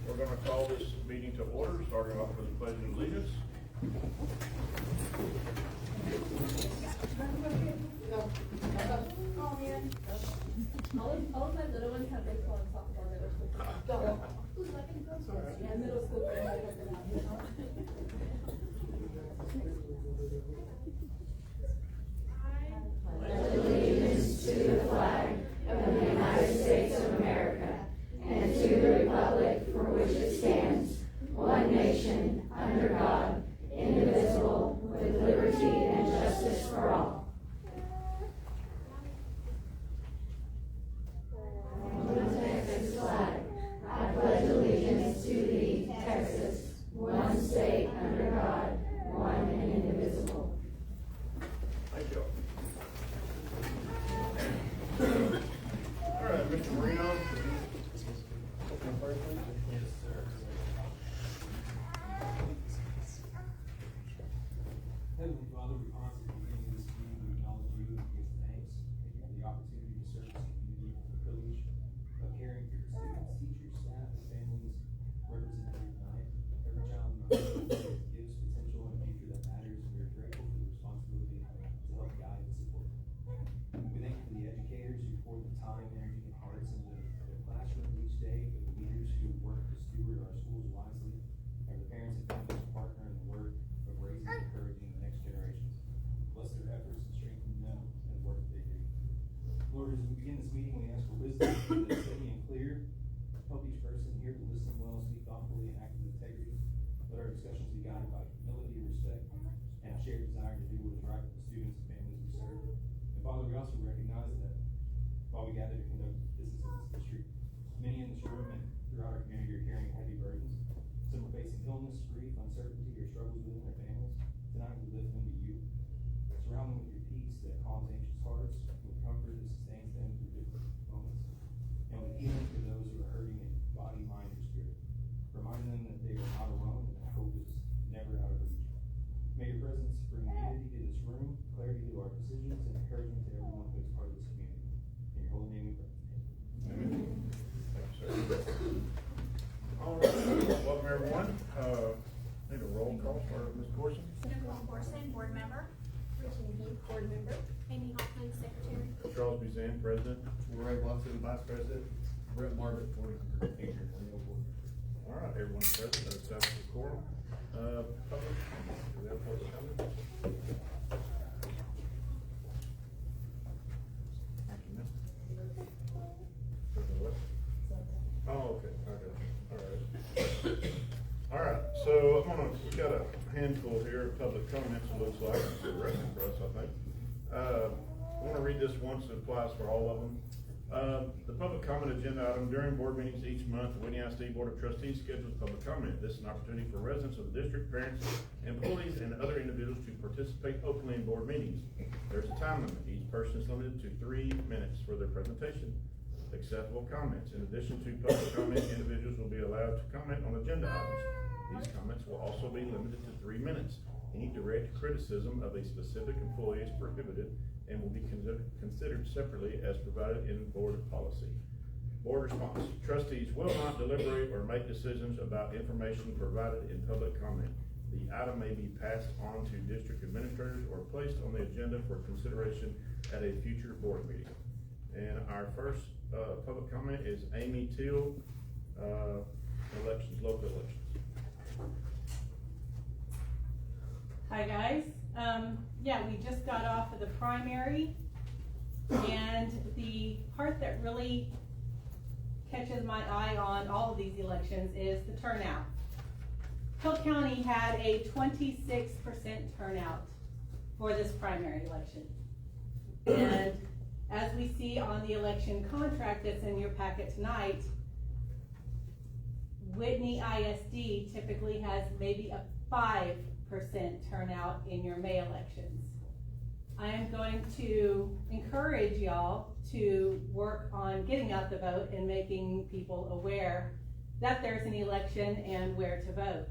We're going to call this meeting to order, starting off with the pledge of allegiance. All of my little ones have baseball and softball that are supposed to go. Middle school. Allegiance to the flag of the United States of America and to the republic for which it stands, one nation, under God, indivisible, with liberty and justice for all. Texas flag, I pledge allegiance to thee, Texas. day for the leaders who work to steward our schools wisely, and the parents and families who partner in the work of raising and encouraging the next generations. Bless their efforts and strengthen them in the work that they do. Lord, as we begin this meeting, we ask for wisdom that is steady and clear. Help each person here to listen well, speak thoughtfully, and act with integrity. Let our discussions be guided by humility, respect, and a shared desire to do what is right for the students and families we serve. And Father, we also recognize that while we gather to conduct business in this district, many in this room and throughout our community are carrying heavy burdens. Some are facing illness, grief, uncertainty, or struggles within their families. Tonight we lift them to you. Surround them with your peace that calms anxious hearts, with comfort that sustains them through difficult moments, and with healing for those who are hurting in body, mind, or spirit. Remind them that they are not alone and that hope is never out of reach. May your presence bring unity to this room, clarity to our decisions, and encouragement to everyone who is part of this community. In your holy name we pray. Amen. Thanks, sir. All right, welcome everyone. Need a roll call for Ms. Corson. Nicole Corson, board member. Regina Heath, board member. Amy Hoffman, secretary. Charles Bizan, president. Ray Watson, vice president. Brett Margaret, board member. All right, everyone's present, that establishes the quorum. Public, do we have public comment? Oh, okay, okay, all right, so we've got a handful here of public comments, it looks like, it's a record for us, I think. I wanna read this once, it applies for all of them. The public comment agenda item during board meetings each month, the Whitney ISD Board of Trustees schedules public comment. This is an opportunity for residents of the district, parents, employees, and other individuals to participate openly in board meetings. There's a time limit. Each person is limited to 3 minutes for their presentation. Acceptable comments. In addition to public comment, individuals will be allowed to comment on agenda items. These comments will also be limited to 3 minutes. Any direct criticism of a specific employee is prohibited and will be considered separately as provided in board policy. Board response. Trustees will not deliberate or make decisions about information provided in public comment. The item may be passed on to district administrators or placed on the agenda for consideration at a future board meeting. And our first public comment is Amy Teal, elections, local elections. Hi guys, yeah, we just got off of the primary, and the part that really catches my eye on all of these elections is the turnout. Hill County had a 26% turnout for this primary election. And as we see on the election contract that's in your packet tonight, Whitney ISD typically has maybe a 5% turnout in your May elections. I am going to encourage y'all to work on getting out the vote and making people aware that there's an election and where to vote.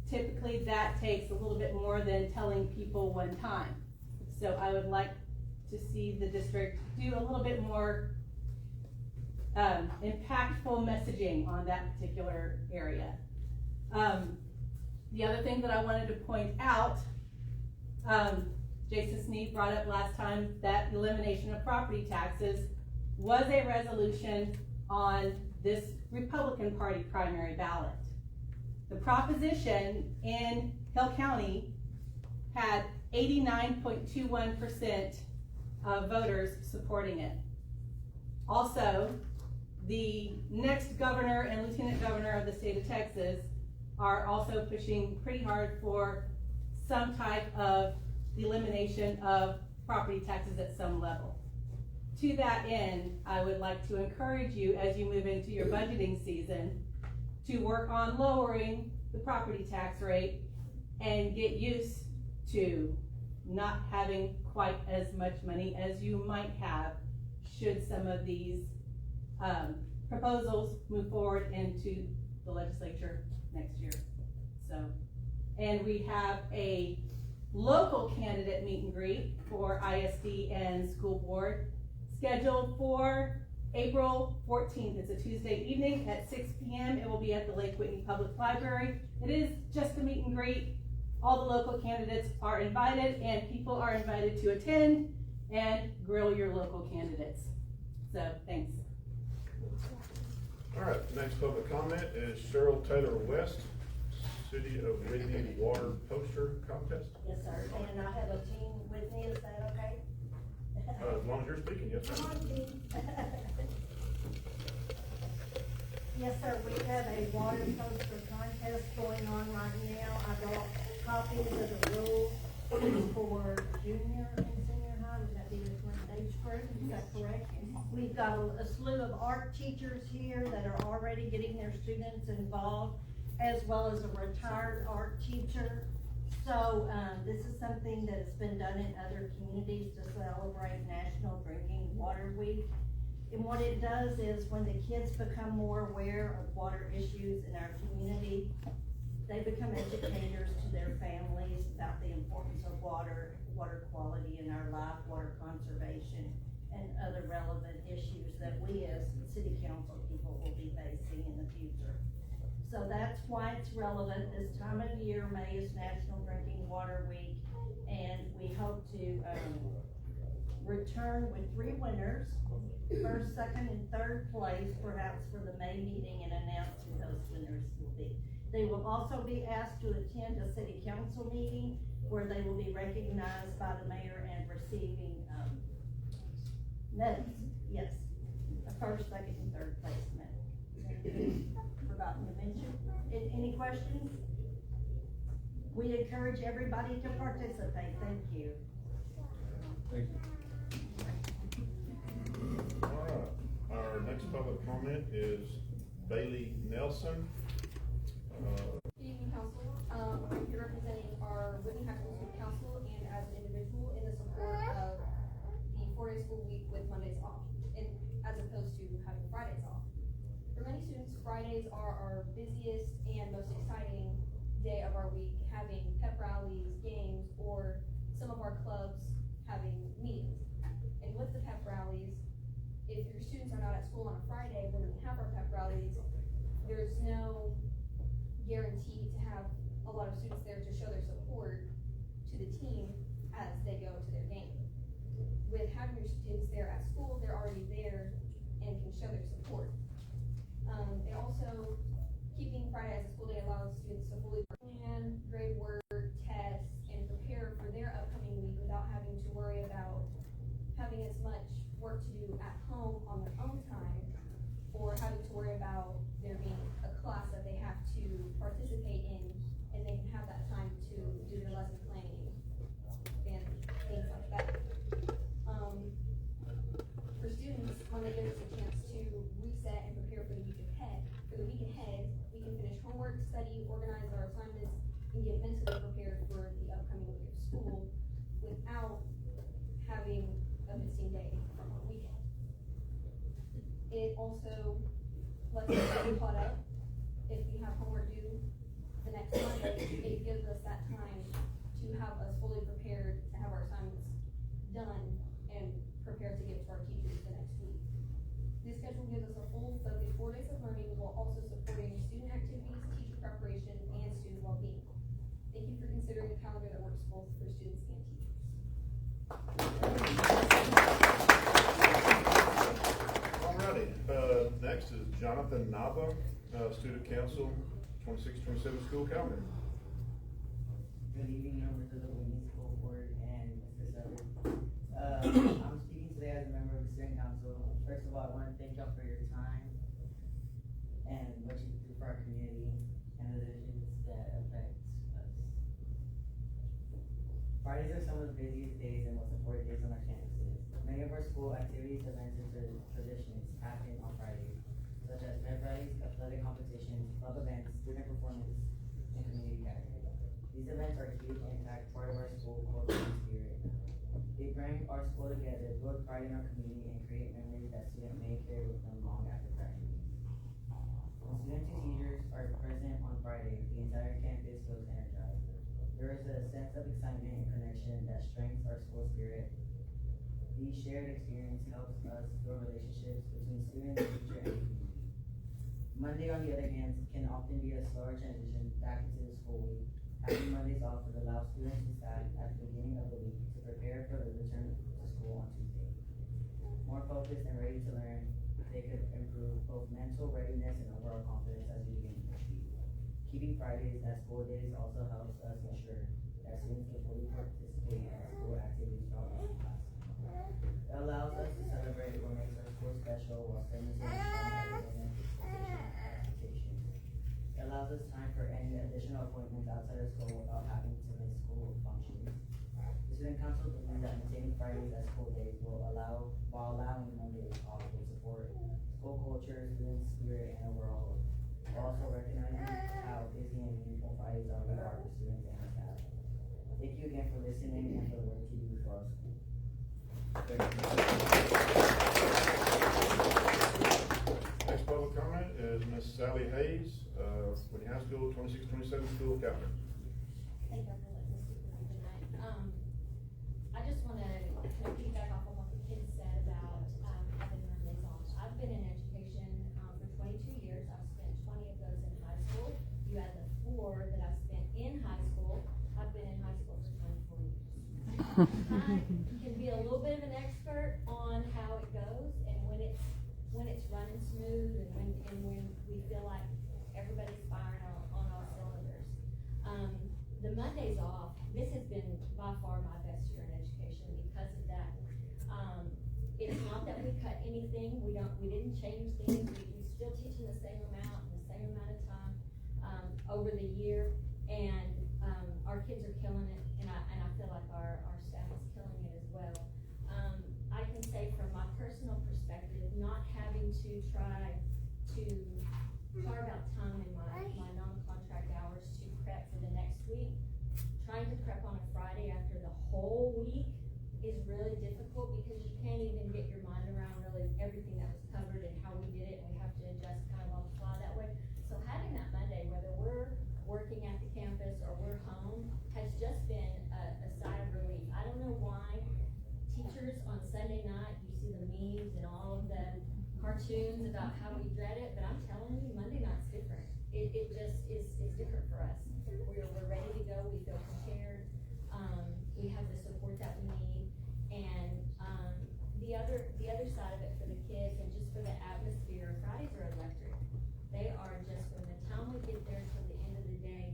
Typically that takes a little bit more than telling people one time. So I would like to see the district do a little bit more impactful messaging on that particular area. The other thing that I wanted to point out, Jason Sneed brought up last time that elimination of property taxes was a resolution on this Republican Party primary ballot. The proposition in Hill County had 89.21% of voters supporting it. Also, the next governor and lieutenant governor of the state of Texas are also pushing pretty hard for some type of elimination of property taxes at some level. To that end, I would like to encourage you as you move into your budgeting season to work on lowering the property tax rate and get used to not having quite as much money as you might have should some of these proposals move forward into the legislature next year. So, and we have a local candidate meet and greet for ISD and school board scheduled for April 14th. It's a Tuesday evening at 6 p.m. It will be at the Lake Whitney Public Library. It is just a meet and greet. All the local candidates are invited, and people are invited to attend and grill your local candidates. So, thanks. All right, next public comment is Cheryl Taylor West, City of Whitney Water Poster Contest. Yes, sir, and I have a team with me, is that okay? As long as you're speaking, yes, Come sir. on, team. Yes, sir, we have a water poster contest going on right now. I brought copies of the rules for junior and senior high, would that be the different age group, is that correct? We've got a slew of art teachers here that are already getting their students involved, as well as a retired art teacher. So, this is something that has been done in other communities to celebrate National Drinking Water Week. And what it does is when the kids become more aware of water issues in our community, they become educators to their families about the importance of water, water quality in our life, water conservation, and other relevant issues that we as city council people will be facing in the future. So that's why it's relevant. This time of year, May is National Drinking Water Week, and we hope to, return with 3 winners, first, second, and third place, perhaps for the May meeting, and announce who those winners will be. They will also be asked to attend a city council meeting where they will be recognized by the mayor and receiving, medals. Yes, a first, second, and third place medal. Forgotten to mention. Any questions? We encourage everybody to participate. Thank you. Thank you. All right, our next public comment is Bailey Nelson. Good evening, council. I'm here representing our Whitney High School Student Council and as an individual in the support of the 4-day school week with Mondays off, and as opposed to having Fridays off. For many students, Fridays are our busiest and most exciting day of our week, having pep rallies, games, or some of our clubs having meetings. And with the pep rallies, if your students are not at school on a Friday when we have our pep rallies, there's no guarantee to have a lot of students there to show their support to the team as they go to their game. With having your students there at school, they're already there and can show their support. It also, keeping Friday as a school day allows students to fully plan, grade work, tests, and prepare for their upcoming week without having to worry about having as much work to do at home on their own time, or having to worry about there being a class that they have to participate in, and they can have that time to do their lesson planning and things like that. For students, Monday gives us a chance to reset and prepare for the week ahead. We can finish homework, study, organize our assignments, and get mentally prepared for the upcoming week of school without having a missing day from our weekend. It also lets us get caught up. If we have homework due the next Monday, it gives us that time to have us fully prepared to have our assignments done and prepared to give to our teachers the next week. This schedule gives us a full focus 4 days of learning while also supporting student activities, teacher preparation, and student well-being. Thank you for considering a calendar that works both for students and teachers. Alrighty, next is Jonathan Nava, Student Council, 26-27 school calendar. Good evening, members of the Whitney School Board and Mr. Sutter. I'm speaking today as a member of the Student Council. First of all, I want to thank y'all for your time and what you do for our community and the decisions that affect us. Fridays are some of the busiest days and most important days on our campuses. Many of our school activities, events, and traditions happen on Fridays, such as pep rallies, athletic competitions, club events, student performance, and community gatherings. These events are a huge impact part of our school culture and spirit. They bring our school together, build pride in our community, and create memories that students may carry with them long after graduating. When students and teachers are present on Friday, the entire campus feels energized. There is a sense of excitement and connection that strengthens our school spirit. These shared experience helps us build relationships between students, teacher, and community. Monday, on the other hand, can often be a slower transition back into the school week. Having Mondays off would allow students and staff at the beginning of the week to prepare for the return to school on Tuesday. More focused and ready to learn, they they could improve both mental readiness and overall confidence as we begin each week. Keeping Fridays as school days also helps us ensure that students can fully participate in school activities throughout our class. It allows us to celebrate what makes our school special while staying strong academic expectations. It allows us time for any additional appointments outside of school without having to miss school functions. The student council believes that maintaining Fridays as school days while allowing Mondays off will support school culture, student spirit, and overall hope. While also recognizing how busy and meaningful Fridays are for students and our staff. Thank you again for listening and for the work you do for our school. Next public comment is Miss Sally Hayes, Whitney High School, 26-27 school captain. Thank you for letting me speak with you tonight. I just wanna kind of piggyback off of what the kids said about, having Mondays off. I've been in education, for 22 years. I've spent 20 of those in high school. You add the 4 that I've spent in high school. I've been in high school for 24 years. I can be a little bit of an expert on how it goes and when it's running smooth and when we feel like everybody's firing on all cylinders. The Mondays off, this has been by far my best year in education because of that. It's not that we cut anything, we didn't change things, we still teaching the same amount in the same amount of time, over the year, and, our kids are killing it, and I feel like our staff is killing it as well. I can say from my personal perspective, not having to try to carve out time in my non-contract hours to prep for the next week, trying to prep on a Friday after the whole week is really difficult because you can't even get your mind around really everything that was covered and how we did it, and we have to adjust kind of on the fly that way. So having that Monday, whether we're working at the campus or we're home, has just been a sigh of relief. I don't know why teachers on Sunday night, you see the memes and all of the cartoons about how we dread it, but I'm telling you, Monday night's different. It just is different for us. We're ready to go, we feel prepared, we have the support that we need, and, the other side of it for the kids and just for the atmosphere, Fridays are electric. They are just, from the time we get there till the end of the day,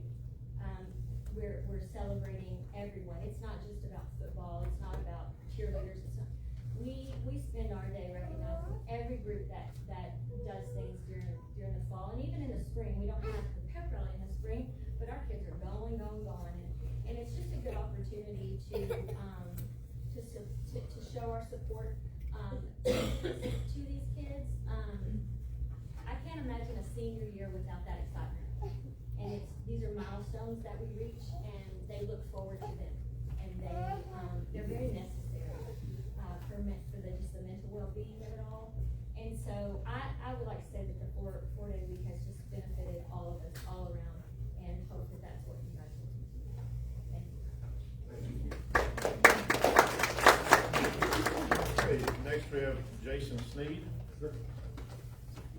we're celebrating everyone. It's not just about football, it's not about cheerleaders, it's not, we spend our day recognizing every group that does things during the fall, and even in the spring. We don't have the pep rally in the spring, but our kids are going, and it's just a good opportunity to show our support, to these kids. I can't imagine a senior year without that excitement. And these are milestones that we reach, and they look forward to them, and they're very necessary for just the mental well-being of it all. And so I would like to say that the four-day week has just benefited all of us all around, and hope that that's what you guys will continue. Thank you. Okay, next we have Jason Sneed.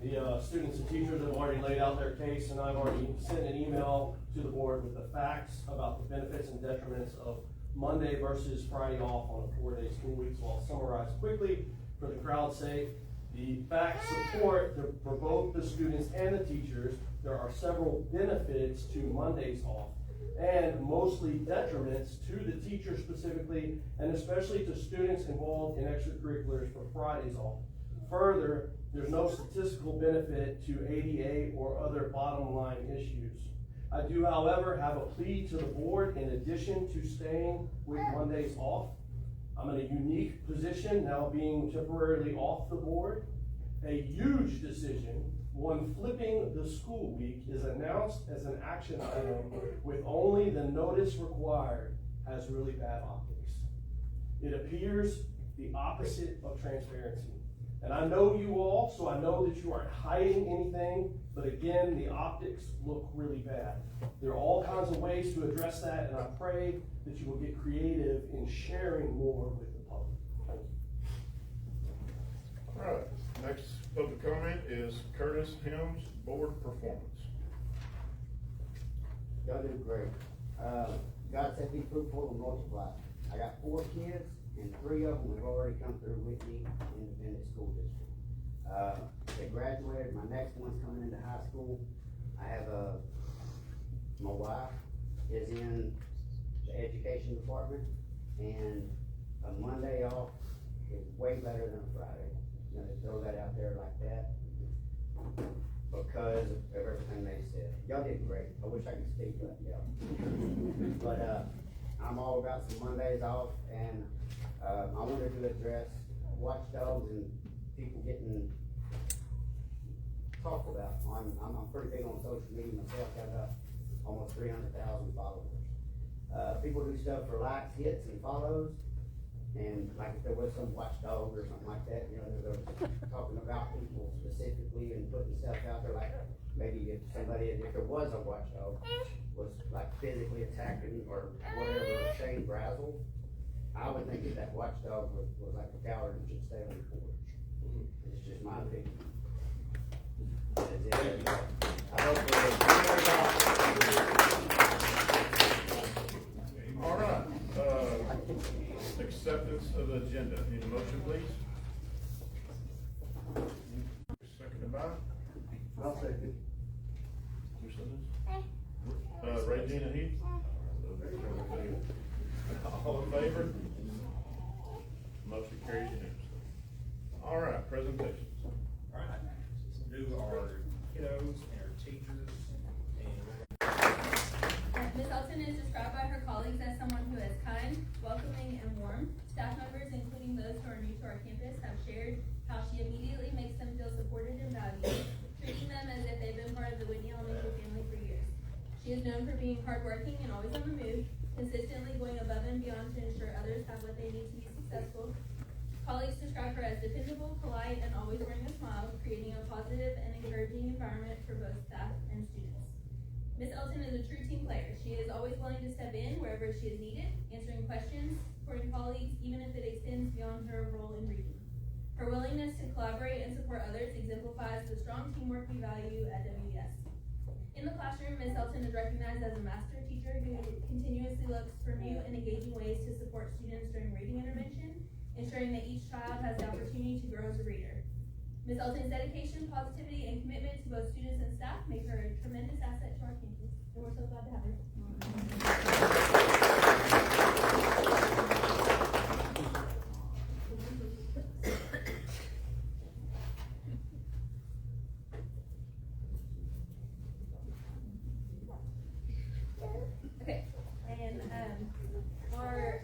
The students and teachers have already laid out their case, and I've already sent an email to the board with the facts about the benefits and detriments of Monday versus Friday off on a 4-day school week. So I'll summarize quickly for the crowd's sake. The facts support for both the students and the teachers. There are several benefits to Mondays off, and mostly detriments to the teachers specifically, and especially to students involved in extracurriculars for Fridays off. Further, there's no statistical benefit to ADA or other bottom line issues. I do, however, have a plea to the board in addition to staying with Mondays off. I'm in a unique position now being temporarily off the board. A huge decision, one flipping the school week, is announced as an action item with only the notice required, has really bad optics. It appears the opposite of transparency. And I know you all, so I know that you aren't hiding anything, but again, the optics look really bad. There are all kinds of ways to address that, and I pray that you will get creative in sharing more with the public. Thank you. All right, next public comment is Curtis Helms, board performance. Y'all do great. God said be fruitful and multiply. I got 4 kids, and 3 of them have already come through Whitney Independent School District. They graduated, my next one's coming into high school. I have my wife is in the education department, and a Monday off is way better than a Friday. I'm gonna throw that out there like that, because of everything they said. Y'all did great, I wish I could speak like y'all. But, I'm all about some Mondays off, and, I wanted to address watchdogs and people getting talked about. I'm pretty big on social media myself, got about almost 300,000 followers. People do stuff for likes, hits, and follows, and like if there was some watchdog or something like that, you know, they're talking about people specifically and putting stuff out there, like maybe if there was a watchdog, was like physically attacking or whatever, Shane Brazel, I would think that watchdog was like a coward and should stay on the porch. It's just my opinion. I hope All right, acceptance of the agenda. Need a motion, please? Seconded by? I'll second. Who said this? Regina Heath? All in favor? Motion carries unanimously. All right, presentations. All right, do our kiddos and our teachers Ms. Elton is described by her colleagues as someone who is kind, welcoming, and warm. Staff members, including those who are new to our campus, have shared how she immediately makes them feel supported and valued, treating them as if they've been part of the Whitney Elementary family for years. She is known for being hardworking and always on the move, consistently going above and beyond to ensure others have what they need to be successful. Colleagues describe her as dependable, polite, and always wearing a smile, creating a positive and encouraging environment for both staff and students. Ms. Elton is a true team player. She is always willing to step in wherever she is needed, answering questions, supporting colleagues, even if it extends beyond her role in reading. Her willingness to collaborate and support others exemplifies the strong teamwork we value at WES. In the classroom, Ms. Elton is recognized as a master teacher who continuously looks for new and engaging ways to support students during reading intervention, ensuring that each child has the opportunity to grow as a reader. Ms. Elton's dedication, positivity, and commitment to both students and staff make her a tremendous asset to our campus, and we're so glad to have her. Okay, and our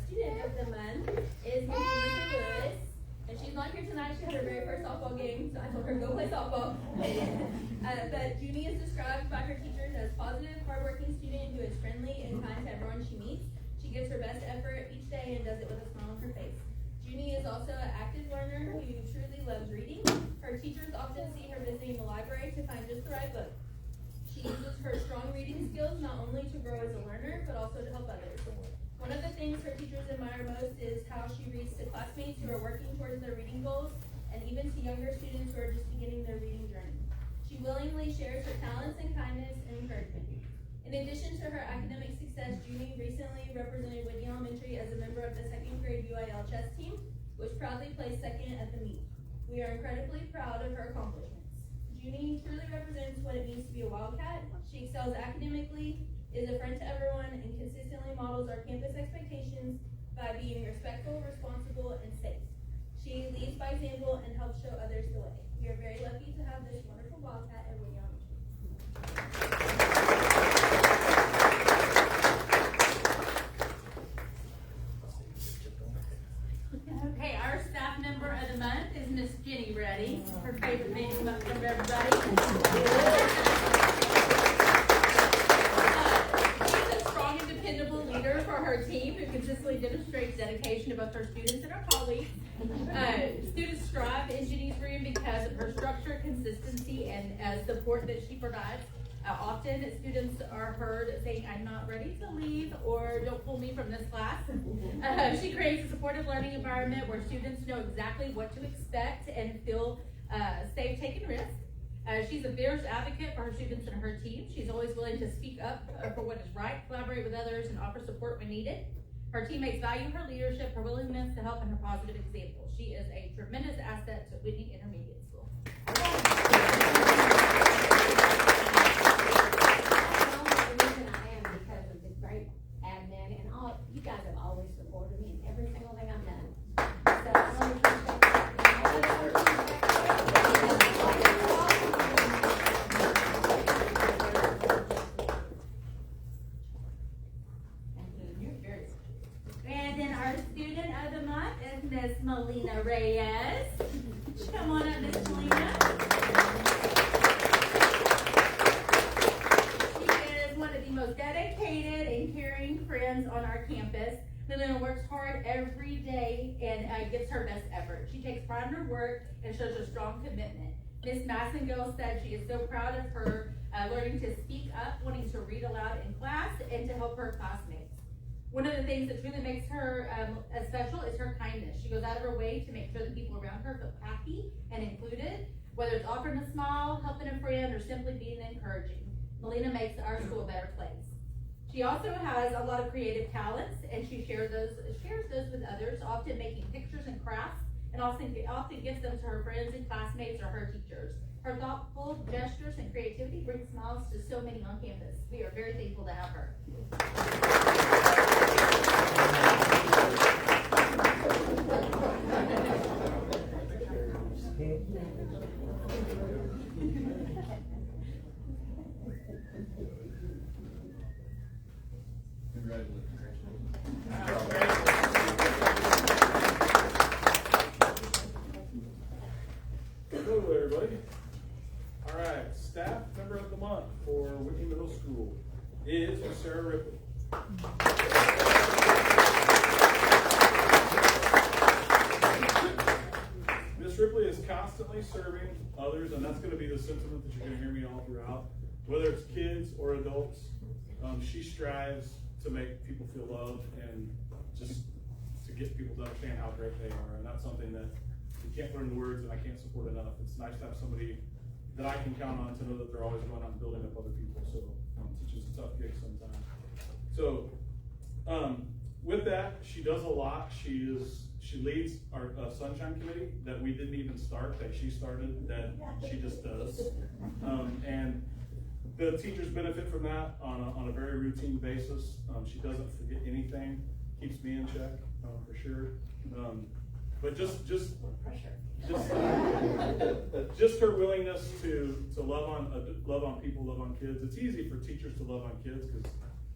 student of the month is Miss Lisa Lewis. And she's not here tonight. She had her very first softball game, so I told her to go play softball. But Junie is described by her teachers as positive, hardworking student who is friendly and kind to everyone she meets. She gives her best effort each day and does it with a smile on her face. Junie is also an active learner who truly loves reading. Her teachers often see her visiting the library to find just the right book. She uses her strong reading skills not only to grow as a learner, but also to help others. One of the things her teachers admire most is how she reads to classmates who are working towards their reading goals, and even to younger students who are just beginning their reading journey. She willingly shares her talents and kindness and encouragement. In addition to her academic success, Junie recently represented Whitney Elementary as a member of the second grade UIL chess team, which proudly placed second at the meet. We are incredibly proud of her accomplishments. Junie truly represents what it means to be a Wildcat. She excels academically, is a friend to everyone, and consistently models our campus expectations by being respectful, responsible, and safe. She leads by example and helps show others the way. We are very lucky to have this wonderful Wildcat at Whitney Elementary. Okay, our staff member of the month is Miss Jenny Reddy. Her favorite name from everybody. She's a strong and dependable leader for her team who consistently demonstrates dedication to both her students and her colleagues. Students strive in Jenny's room because of her structure, consistency, and support that she provides. Often students are heard saying, "I'm not ready to leave," or "Don't pull me from this class." She creates a supportive learning environment where students know exactly what to expect and feel safe taking risks. She's a fierce advocate for her students and her team. She's always willing to speak up for what is right, collaborate with others, and offer support when needed. Her teammates value her leadership, her willingness to help, and her positive example. She is a tremendous asset to Whitney Intermediate School. gives her best effort. She takes pride in her work and shows a strong commitment. Ms. Massengill said she is so proud of her learning to speak up, wanting to read aloud in class, and to help her classmates. One of the things that truly makes her special is her kindness. She goes out of her way to make sure that people around her feel happy and included, whether it's offering a smile, helping a friend, or simply being encouraging. Melina makes our school a better place. She also has a lot of creative talents, and she shares those with others, often making pictures and crafts, and often gives them to her friends and classmates or her teachers. Her thoughtful gestures and creativity bring smiles to so many on campus. We are very thankful to have her. Hello, everybody. All right, staff member of the month for Whitney Middle School is Miss Sarah Ripley. Miss Ripley is constantly serving others, and that's going to be the sentiment that you're going to hear me all throughout. Whether it's kids or adults, she strives to make people feel loved and just to get people to understand how great they are, and that's something that you can't put into words and I can't support enough. It's nice to have somebody that I can count on to know that they're always going out and building up other people. So teaching's a tough gig sometimes. So with that, she does a lot. She leads our Sunshine Committee that we didn't even start, that she started, that she just does. And the teachers benefit from that on a very routine basis. She doesn't forget anything, keeps me in check for sure. But just her willingness to love on people, love on kids. It's easy for teachers to love on kids because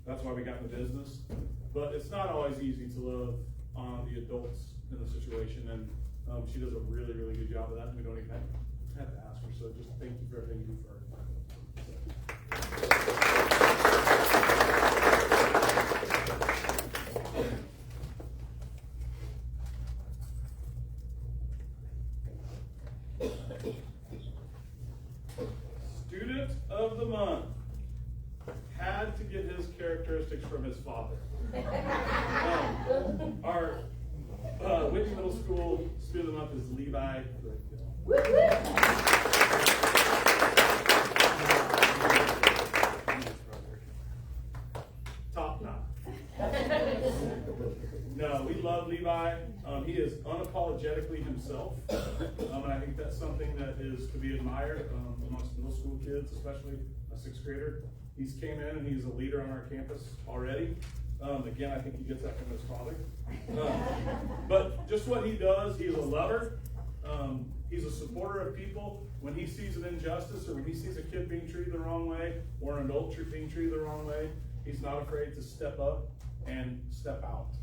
that's why we got in the business. But it's not always easy to love on the adults in the situation, and she does a really, really good job of that. And we don't even have to ask her. So just thank you for everything you do for her. Student of the month had to get his characteristics from his father. Our Whitney Middle School student of the month is Levi. Top notch. No, we love Levi. He is unapologetically himself, and I think that's something that is to be admired amongst middle school kids, especially a sixth grader. He's came in and he's a leader on our campus already. Again, I think he gets that from his father. But just what he does, he's a lover. He's a supporter of people. When he sees an injustice or when he sees a kid being treated the wrong way or an adult being treated the wrong way, he's not afraid to step up and step out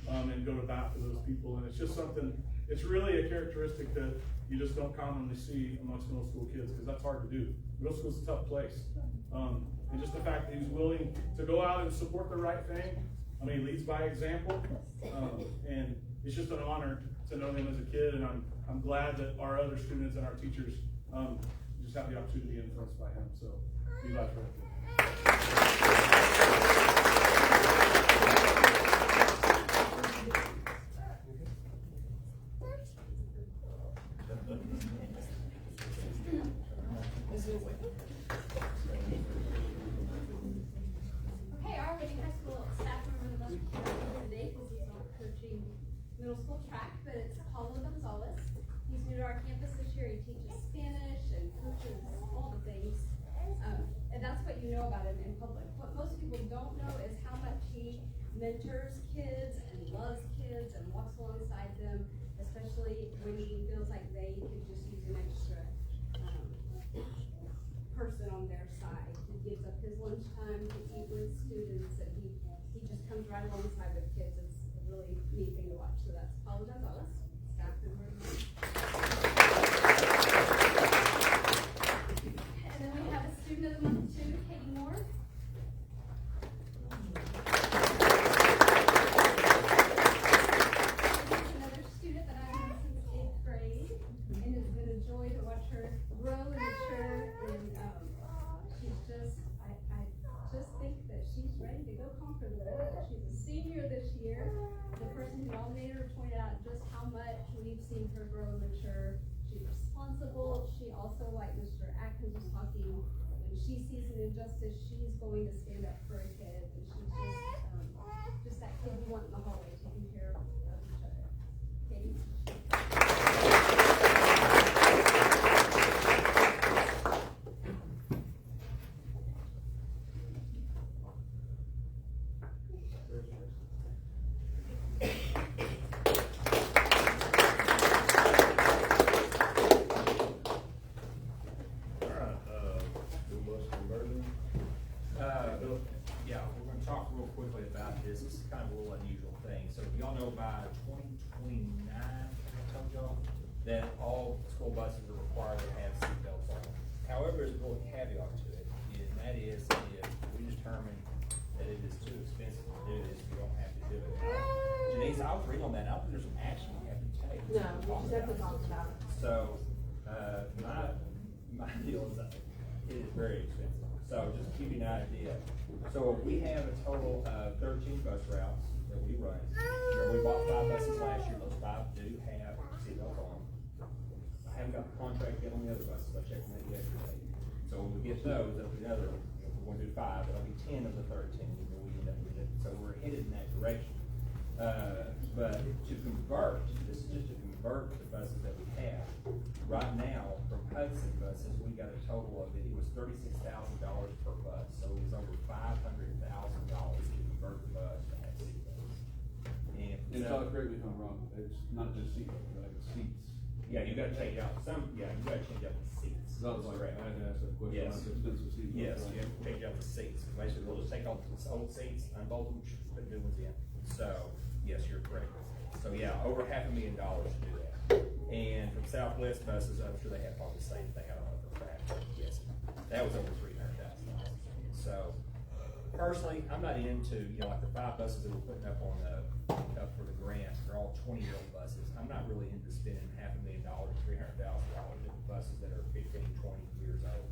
and go to bat for those people. And it's just something, it's really a characteristic that you just don't commonly see amongst middle school kids because that's hard to do. Middle school's a tough place. And just the fact that he's willing to go out and support the right thing. I mean, he leads by example. And it's just an honor to know him as a kid. And I'm glad that our other students and our teachers just have the opportunity to be influenced by him. So, Levi's right. Okay, our Whitney High School staff member of the month today because he's not coaching middle school track, but it's Paulo Gonzalez. He's new to our campus this year. He teaches Spanish and coaches all the things. And that's what you know about him in public. What most people don't know is how much he mentors kids and loves kids and walks alongside them, especially when he feels like they could just use an extra person on their side. He gives up his lunchtime to eat with students, and he just comes right alongside with kids. It's a really neat thing to watch. So that's Paulo Gonzalez, staff member. And then we have a student of the month too, Katie Moore. Another student that I nominator pointed out just how much we've seen her grow and mature. She's responsible. She also, like Mr. Atkins was talking, when she sees an injustice, she's going to stand up for a kid. And she's just that kid you want in the hallway taking care of each other. Katie? Yeah, we're gonna talk real quickly about this. This is kind of a little unusual thing. So y'all know by 2029, I told y'all, that all school buses are required to have seatbelts on. However, there's a little caveat to it, and that is if we determine that it is too expensive to do this, we don't have to do it. Denise, I was reading on that. I don't think there's an action we have to take. No, we just have to talk about it. So, my deal is that it is very expensive. So just to give you an idea. So we have a total of 13 bus routes that we run. We bought 5 buses last year. Those 5 do have seatbelts on them. I haven't got the contract yet on the other buses. I checked them yesterday. So when we get those, that'll be another, if we're gonna do 5, that'll be 10 of the 13. And we end up with it. So we're headed in that direction. But to convert, this is just to convert the buses that we have. Right now, from Hudson buses, we got a total of it was $36,000 per bus. So it was over $500,000 to convert the bus to have seatbelts. And correct me if I'm wrong, it's not just seatbelts, like seats. Yeah, you gotta change out you gotta change out the seats. That was like, I had to ask that question, Yes. like expensive seats. Yes, you have to change out the seats. Basically, we'll just take all the old seats, unbolt them, put new ones in. So, yes, you're correct. So yeah, over $500,000 to do that. And from Southwest buses, I'm sure they have probably the same thing. I don't know for a fact, but yes, that was over $300,000. So personally, I'm not into, like the 5 buses that we're putting up on up for the grant. They're all 20-year-old buses. I'm not really into spending $500,000, $300,000 in buses that are 15, 20 years old.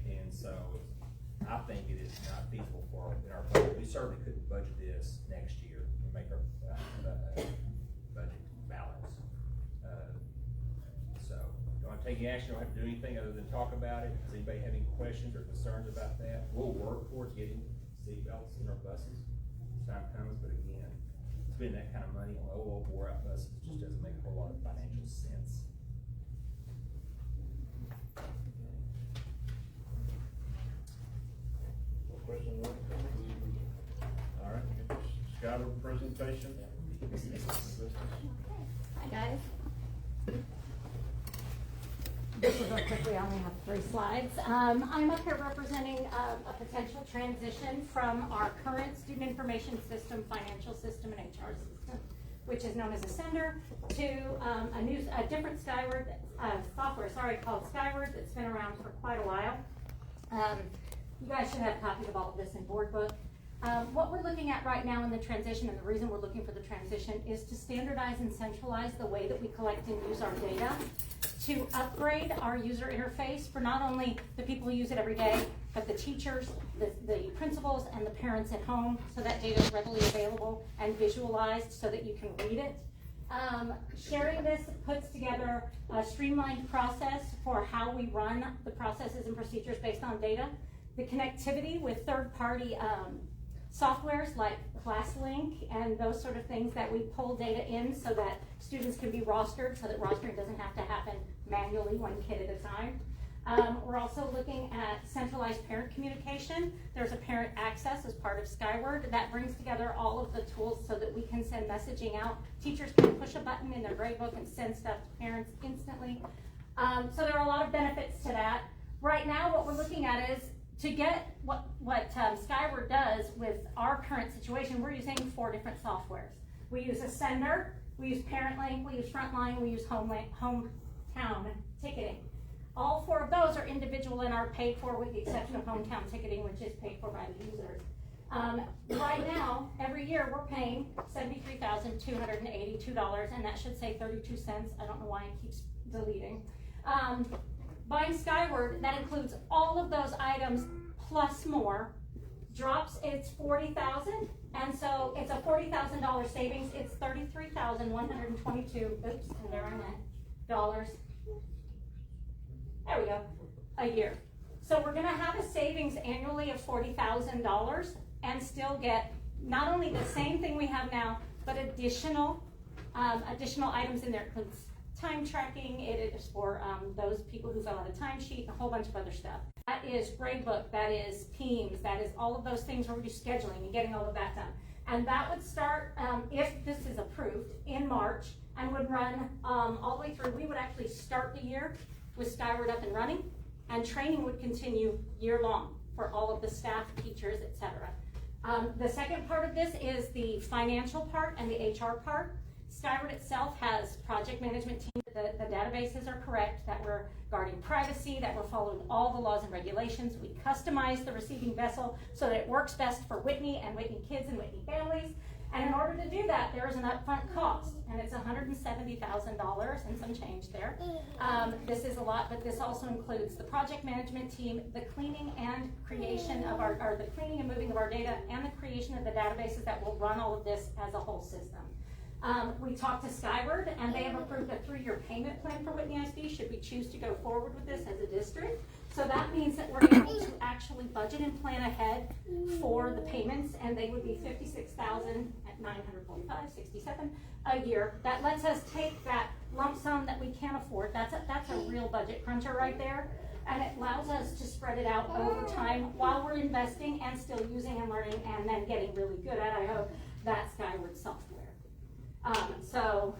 And so I think it is not feasible for our budget. We certainly couldn't budget this next year and make our budget balance. So don't have to take any action. Don't have to do anything other than talk about it. Does anybody have any questions or concerns about that? We'll work towards getting seatbelts in our buses as time comes, but again, spending that kind of money on old wore out buses just doesn't make a whole lot of financial sense. Questions? All right, Scott, a presentation. Hi, guys. This is real quickly, I only have 3 slides. I'm up here representing a potential transition from our current student information system, financial system, and HR system, which is known as Ascender, to a different Skyward software, called Skyward, that's been around for quite a while. You guys should have copies of all of this in board book. What we're looking at right now in the transition, and the reason we're looking for the transition, is to standardize and centralize the way that we collect and use our data, to upgrade our user interface for not only the people who use it every day, but the teachers, the principals, and the parents at home, so that data is readily available and visualized so that you can read it. Sharing this puts together a streamlined process for how we run the processes and procedures based on data. The connectivity with third-party softwares like ClassLink and those sort of things that we pull data in so that students can be rostered, so that rostering doesn't have to happen manually, one kid at a time. We're also looking at centralized parent communication. There's a parent access as part of Skyward that brings together all of the tools so that we can send messaging out. Teachers can push a button in their grade book and send stuff to parents instantly. So there are a lot of benefits to that. Right now, what we're looking at is to get what Skyward does with our current situation. We're using 4 different softwares. We use Ascender, we use ParentLink, we use Frontline, we use Hometown Ticketing. All 4 of those are individual and are paid for, with the exception of Hometown Ticketing, which is paid for by the users. Right now, every year we're paying $73,282, and that should say 32 cents. I don't know why it keeps deleting. Buying Skyward, that includes all of those items plus more. drops, it's 40,000, and so it's a $40,000 savings. It's 33,122. Oops, and there I went. Dollars. There we go. A year. So we're going to have a savings annually of $40,000 and still get not only the same thing we have now, but additional items in there. It includes time tracking. It is for those people who fill out a timesheet, a whole bunch of other stuff. That is gradebook, that is Teams, that is all of those things where we do scheduling and getting all of that done. And that would start, if this is approved, in March and would run all the way through. We would actually start the year with Skyward up and running, and training would continue year long for all of the staff, teachers, etc. The second part of this is the financial part and the HR part. Skyward itself has project management team. The databases are correct, that we're guarding privacy, that we're following all the laws and regulations. We customize the receiving vessel so that it works best for Whitney and Whitney kids and Whitney families. And in order to do that, there is an upfront cost, and it's $170,000 and some change there. This is a lot, but this also includes the project management team, the cleaning and creation of the cleaning and moving of our data, and the creation of the databases that will run all of this as a whole system. We talked to Skyward, and they have approved a 3-year payment plan for Whitney ISD should we choose to go forward with this as a district. So that means that we're able to actually budget and plan ahead for the payments, and they would be $56,945.67 a year. That lets us take that lump sum that we can't afford. That's a real budget cruncher right there, and it allows us to spread it out over time while we're investing and still using and learning, and then getting really good at, I hope, that Skyward software. So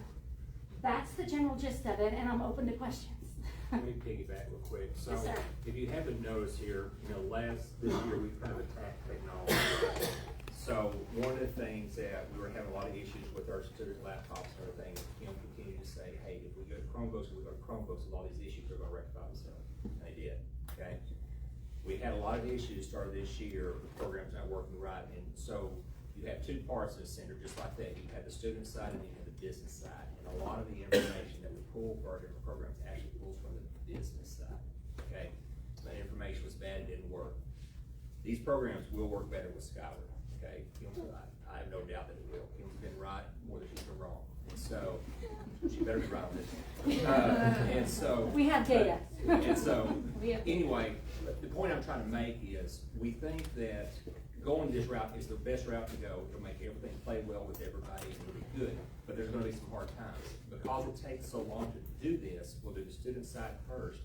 that's the general gist of it, and I'm open to questions. Let me piggyback real quick. So, yes, sir. If you haven't noticed here, this year we've kind of attacked technology. So one of the things that we were having a lot of issues with our student laptops and everything, continue to say, hey, if we go to Chromebooks, a lot of these issues are going to rectify themselves. And they did. Okay. We had a lot of issues started this year with programs not working right, and so you have two parts of the center, just like that. You have the student side and you have the business side. And a lot of the information that we pull for our different programs actually pulls from the business side. Okay? That information was bad, it didn't work. These programs will work better with Skyward. Okay? I have no doubt that it will. Kim's been right more than she's been wrong. And so she better be right on this. And so we have data. And so anyway, the point I'm trying to make is we think that going this route is the best route to go. It'll make everything play well with everybody and it'll be good. But there's going to be some hard times. Because it takes so long to do this, we'll do the student side first.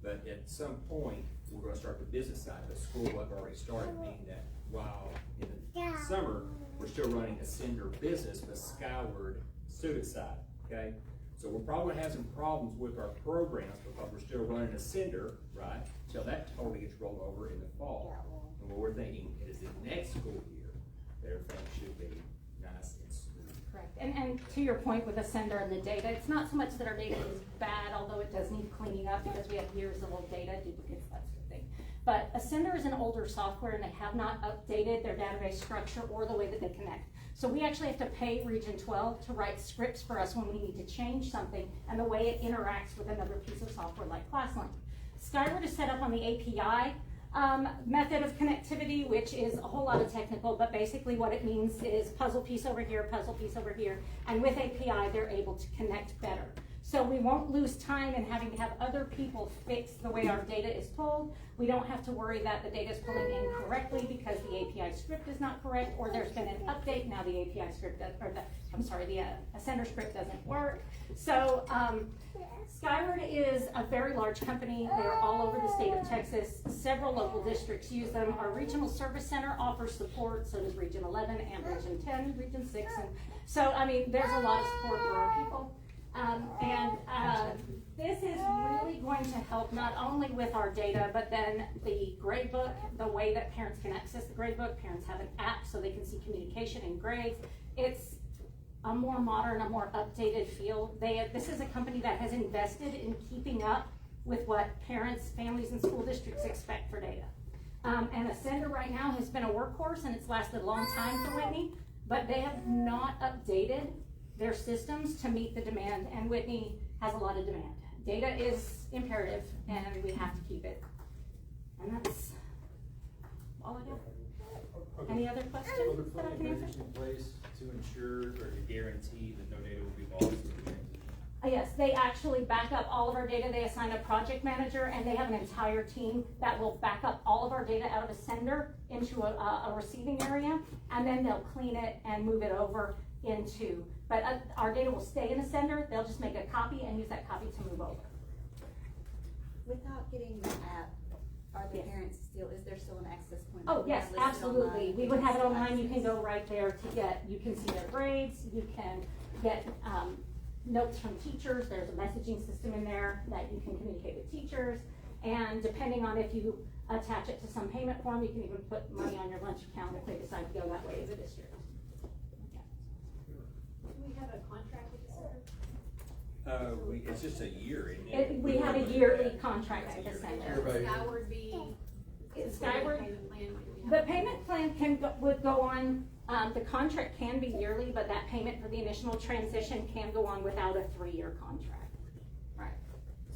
But at some point, we're going to start the business side. The school will have already started, meaning that while in the summer, we're still running a Ascender business, but Skyward student side, okay? So we're probably going to have some problems with our programs because we're still running a Ascender, right? Till that totally gets rolled over in the fall. And what we're thinking is the next school year, everything should be nice and smooth. Correct. And to your point with Ascender and the data, it's not so much that our data is bad, although it does need cleaning up because we have years of old data, duplicates, that sort of thing. But Ascender is an older software and they have not updated their database structure or the way that they connect. So we actually have to pay Region 12 to write scripts for us when we need to change something and the way it interacts with another piece of software like ClassLink. Skyward is set up on the API method of connectivity, which is a whole lot of technical, but basically what it means is puzzle piece over here, and with API they're able to connect better. So we won't lose time in having to have other people fix the way our data is pulled. We don't have to worry that the data is pulling incorrectly because the API script is not correct, or there's been an update, now the API script, the Ascender script doesn't work. So Skyward is a very large company. They're all over the state of Texas. Several local districts use them. Our regional service center offers support, so does Region 11 and Region 10, Region 6. And so, I mean, there's a lot of support for our people. This is really going to help not only with our data, but then the gradebook, the way that parents can access the gradebook. Parents have an app so they can see communication and grades. It's a more modern, a more updated feel. This is a company that has invested in keeping up with what parents, families, and school districts expect for data. And Ascender right now has been a workhorse and it's lasted a long time for Whitney, but they have not updated their systems to meet the demand, and Whitney has a lot of demand. Data is imperative and we have to keep it. And that's all I got. Any other questions Are there that I plenty can of answer? measures in place to ensure or to guarantee that no data will be lost with the transition? Yes, they actually back up all of our data. They assign a project manager and they have an entire team that will back up all of our data out of a sender into a receiving area. And then they'll clean it and move it over into, but our data will stay in a sender. They'll just make a copy and use that copy to move over. Without getting the app, are the Yes. parents still, is there still an access point? Oh, that we yes, have listed absolutely. online? We would have it Still online. You can access? go right there to get, you can see their grades, you can get, notes from teachers. There's a messaging system in there that you can communicate with teachers. And depending on if you attach it to some payment form, you can even put money on your lunch account if they decide to go that way as a district. Do we have a contract with the center? It's just a year, isn't it? We have a yearly contract with the center. Would Skyward be? Skyward, Payment plan, do we have- the payment plan would go on, the contract can be yearly, but that payment for the initial transition can go on without a 3-year contract. Right.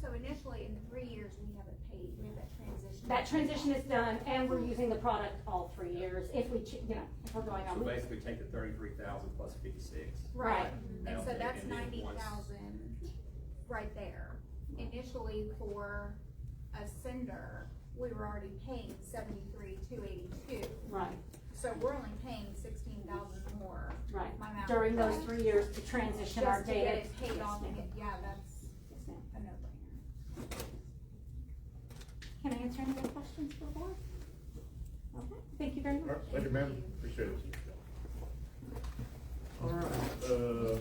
So initially, in 3 years, we haven't paid, we have that transition. That transition is done, and we're using the product all 3 years, if we, if we're going on. So basically take the 33,000 plus 56. Right, Now, and so that's and then 90,000 right there. Initially, for a sender, we were already paying 73,282. Right, So we're only paying 16,000 more. right, My math during is those right. 3 years to transition our Just to data. get it paid Yes, off, ma'am. yeah, that's Yes, ma'am. a no-brainer. Can I answer any other questions for the board? Okay, thank you very All much. right, thank you, ma'am, appreciate it. All right, the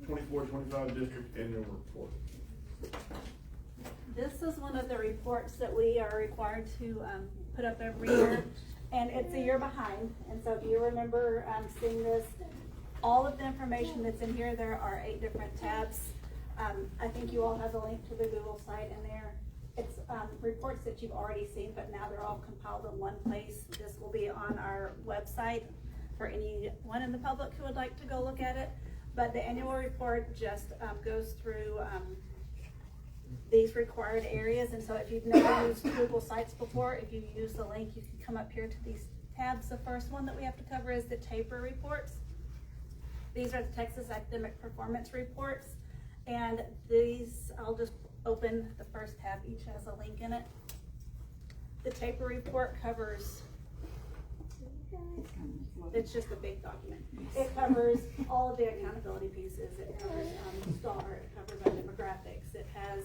24-25 district annual report. This is one of the reports that we are required to put up every year, and it's a year behind. And so if you remember seeing this, all of the information that's in here, there are 8 different tabs. I think you all have the link to the Google site in there. It's reports that you've already seen, but now they're all compiled in one place. This will be on our website for anyone in the public who would like to go look at it. But the annual report just goes through these required areas, and so if you've never used Google Sites before, if you use the link, you can come up here to these tabs. The first one that we have to cover is the TAPER reports. These are the Texas Academic Performance Reports, and these, I'll just open the first tab, each has a link in it. The TAPER report covers, it's just a big document. It covers all of the accountability pieces. It covers STAR, it covers our demographics. It has,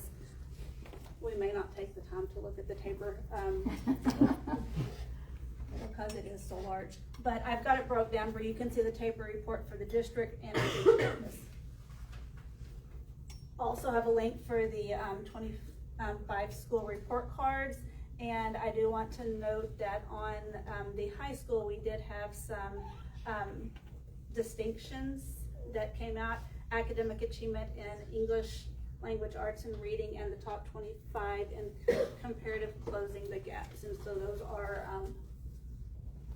we may not take the time to look at the TAPER because it is so large. But I've got it broke down where you can see the TAPER report for the district and for each campus. Also have a link for the 25 school report cards. And I do want to note that on the high school, we did have some distinctions that came out. Academic achievement in English, language arts, and reading, and the top 25 in comparative closing the gaps. And so those are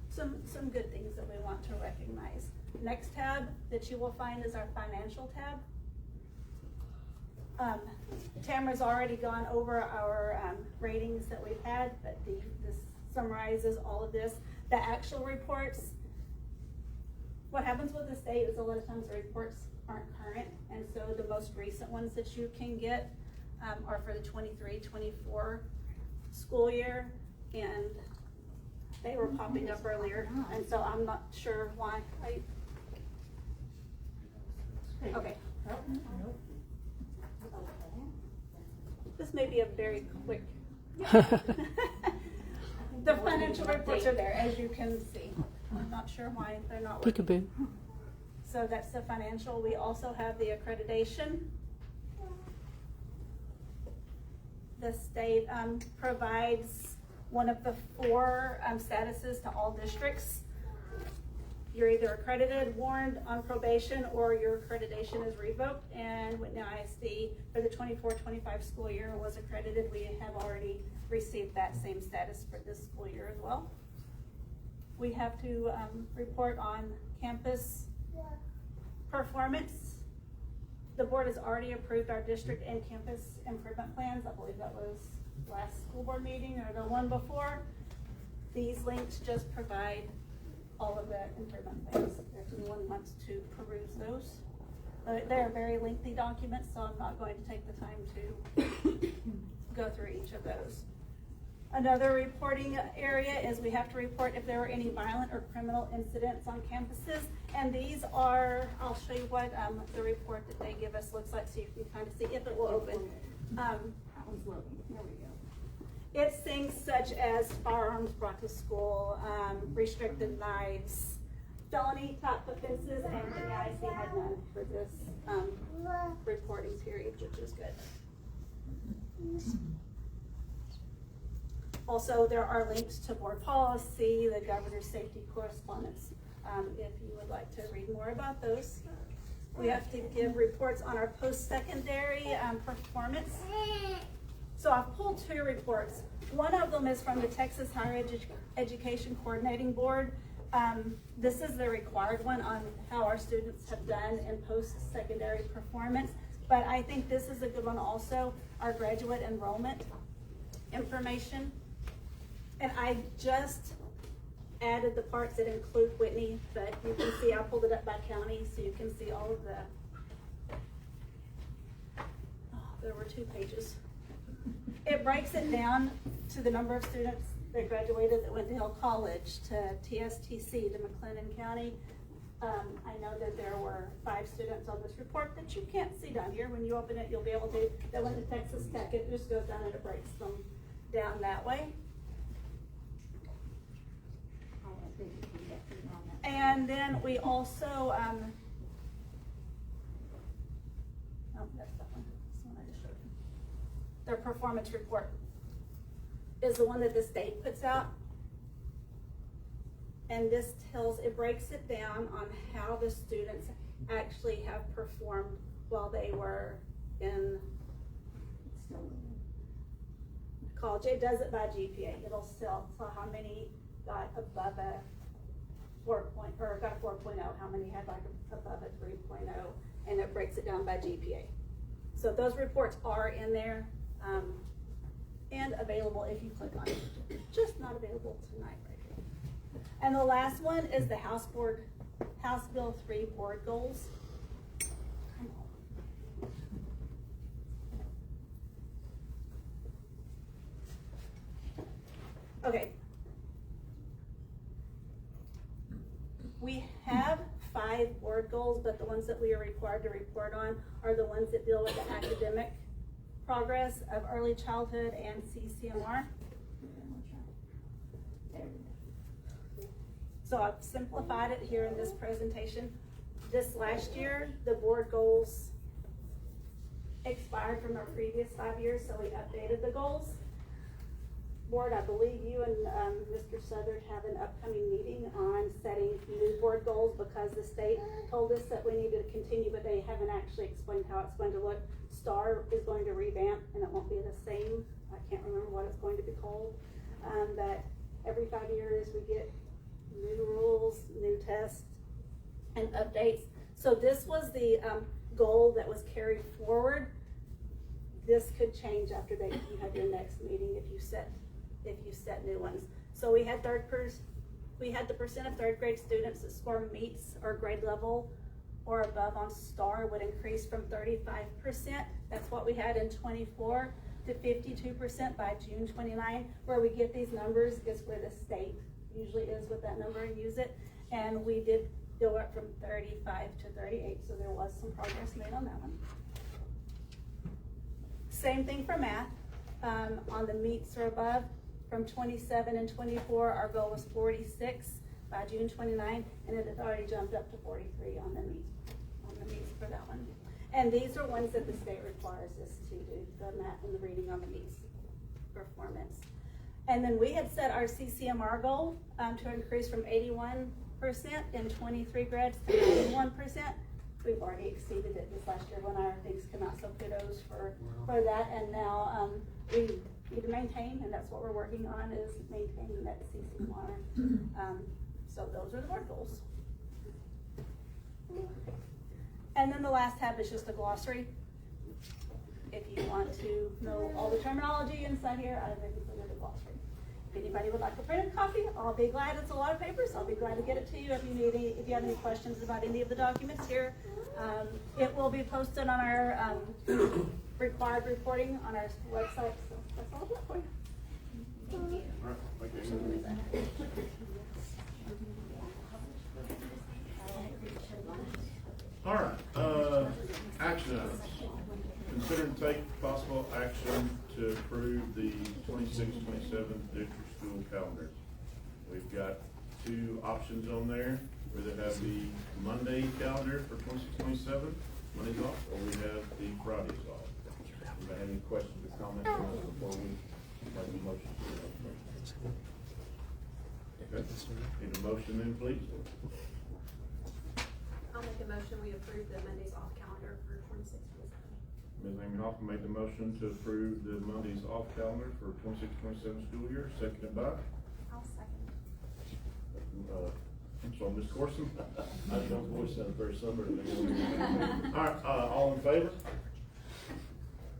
some good things that we want to recognize. Next tab that you will find is our financial tab. Tamara's already gone over our ratings that we've had, but this summarizes all of this. The actual reports, what happens with the state is a lot of times the reports aren't current, and so the most recent ones that you can get are for the 23-24 school year, and they were popping up earlier, and so I'm not sure why. Okay. This may be a very quick. The financial reports are there, as you can see. I'm not sure why they're not working. Peekaboo. So that's the financial. We also have the accreditation. The state provides one of the 4 statuses to all districts. You're either accredited, warned, on probation, or your accreditation is revoked. And Whitney ISD for the 24-25 school year was accredited. We have already received that same status for this school year as well. We have to report on campus performance. The board has already approved our district and campus improvement plans. I believe that was last school board meeting or the one before. These links just provide all of the improvement plans, if anyone wants to peruse those. They're very lengthy documents, so I'm not going to take the time to go through each of those. Another reporting area is we have to report if there were any violent or criminal incidents on campuses. And these are, I'll show you what the report that they give us looks like so you can kind of see if it will open. That one's loading, here we go. It's things such as firearms brought to school, restricted knives, felony type offenses, and the IC had none for this reporting period, which is good. Also, there are links to board policy, the governor's safety correspondence, if you would like to read more about those. We have to give reports on our post-secondary performance. So I've pulled 2 reports. One of them is from the Texas Higher Education Coordinating Board. This is the required one on how our students have done in post-secondary performance. But I think this is a good one also, our graduate enrollment information. And I just added the parts that include Whitney, but you can see I pulled it up by county so you can see all of the, there were 2 pages. It breaks it down to the number of students that graduated that went to Hill College, to TSTC, to McLennan County. I know that there were 5 students on this report that you can't see down here. When you open it, you'll be able to, that went to Texas Tech. It just goes down and it breaks them down that way. And then we also, oh, that's that one. That's the one I just showed you. Their performance report is the one that the state puts out. And this it breaks it down on how the students actually have performed while they were in college. It does it by GPA. It'll tell how many got above a 4 point, or got a 4.0, how many had like above a 3.0, and it breaks it down by GPA. So those reports are in there and available if you click on it. Just not available tonight right here. And the last one is the House Bill 3 board goals. Okay. We have 5 board goals, but the ones that we are required to report on are the ones that deal with the academic progress of early childhood and CCMR. So I've simplified it here in this presentation. This last year, the board goals expired from our previous 5 years, so we updated the goals. Board, I believe you and Mr. Southard have an upcoming meeting on setting new board goals because the state told us that we needed to continue, but they haven't actually explained how it's going to look. STAR is going to revamp and it won't be the same. I can't remember what it's going to be called. That every 5 years we get new rules, new tests, and updates. So this was the goal that was carried forward. This could change after you have your next meeting if you set new ones. So we had the percent of 3rd grade students that score meets or grade level or above on STAR would increase from 35%. That's what we had in 24 to 52% by June 29. Where we get these numbers is where the state usually is with that number and use it. And we did go up from 35 to 38, so there was some progress made on that one. Same thing for math. On the meets or above, from 27 and 24, our goal was 46 by June 29, and it had already jumped up to 43 on the meets for that one. And these are ones that the state requires us to do, the math and the reading on the meets performance. And then we had set our CCMR goal to increase from 81% in 23 grads to 91%. We've already exceeded it this last year when our things came out, so kudos for that. And now we need to maintain, and that's what we're working on, is maintaining that CCMR. So those are the board goals. And then the last tab is just a glossary. If you want to know all the terminology inside here, I've included a glossary. If anybody would like a printed copy, I'll be glad. It's a lot of papers. I'll be glad to get it to you if you need if you have any questions about any of the documents here. It will be posted on our required reporting on our website. So that's all I've got for you. All right, thank you. All right, action items. Consider and take possible action to approve the 26-27 district school calendar. We've got two options on there. We either have the Monday calendar for 26-27, Mondays off, or we have the Fridays off. Anybody have any questions or comments on this before we make the motion? Okay, need a motion then, please? I'll make a motion, we approve the Mondays off calendar for 26-27. Ms. Amy Hoffman made the motion to approve the Mondays off calendar for 26-27 school year, seconded by? I'll second. I'm sorry, Ms. Corson? I don't voice sound very summer. All right, all in favor?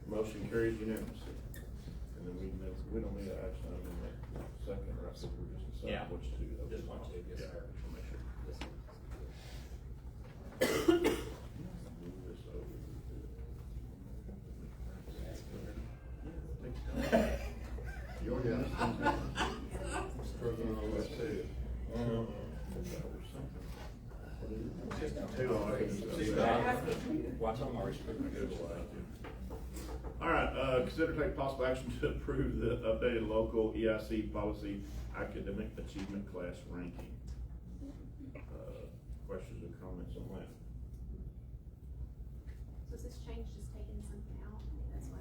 Motion carries unanimously. And then we don't need an action item in that second, or I think we're just deciding Yeah. which two. Just one, two, yes, sir. Just wanna make sure. Yes, sir. Move this over. You already understand. Struggling all that too. Watch on March. All right, consider take possible action to approve the updated local EIC policy academic achievement class ranking. Questions or comments on that? So is this change just taking something out? I mean, that's what.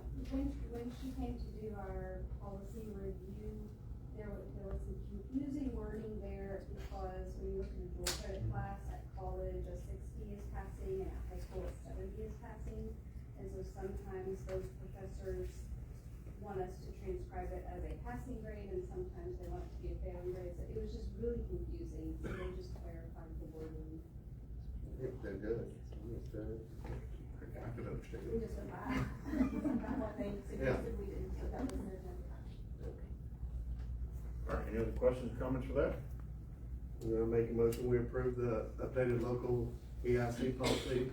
When she came to do our policy review, there was some confusing wording there because when you look in the dual credit class at college, a 60 is passing, and at high school, a 70 is passing. And so sometimes those professors want us to transcribe it as a passing grade, and sometimes they want it to be a failing grade. So it was just really confusing, so they just clarified the wording. They're good. It's good. I could understand. We just went by, about what they suggested we do, so that was their agenda. All right, any other questions or comments for that? I'm gonna make a motion, we approve the updated local EIC policy,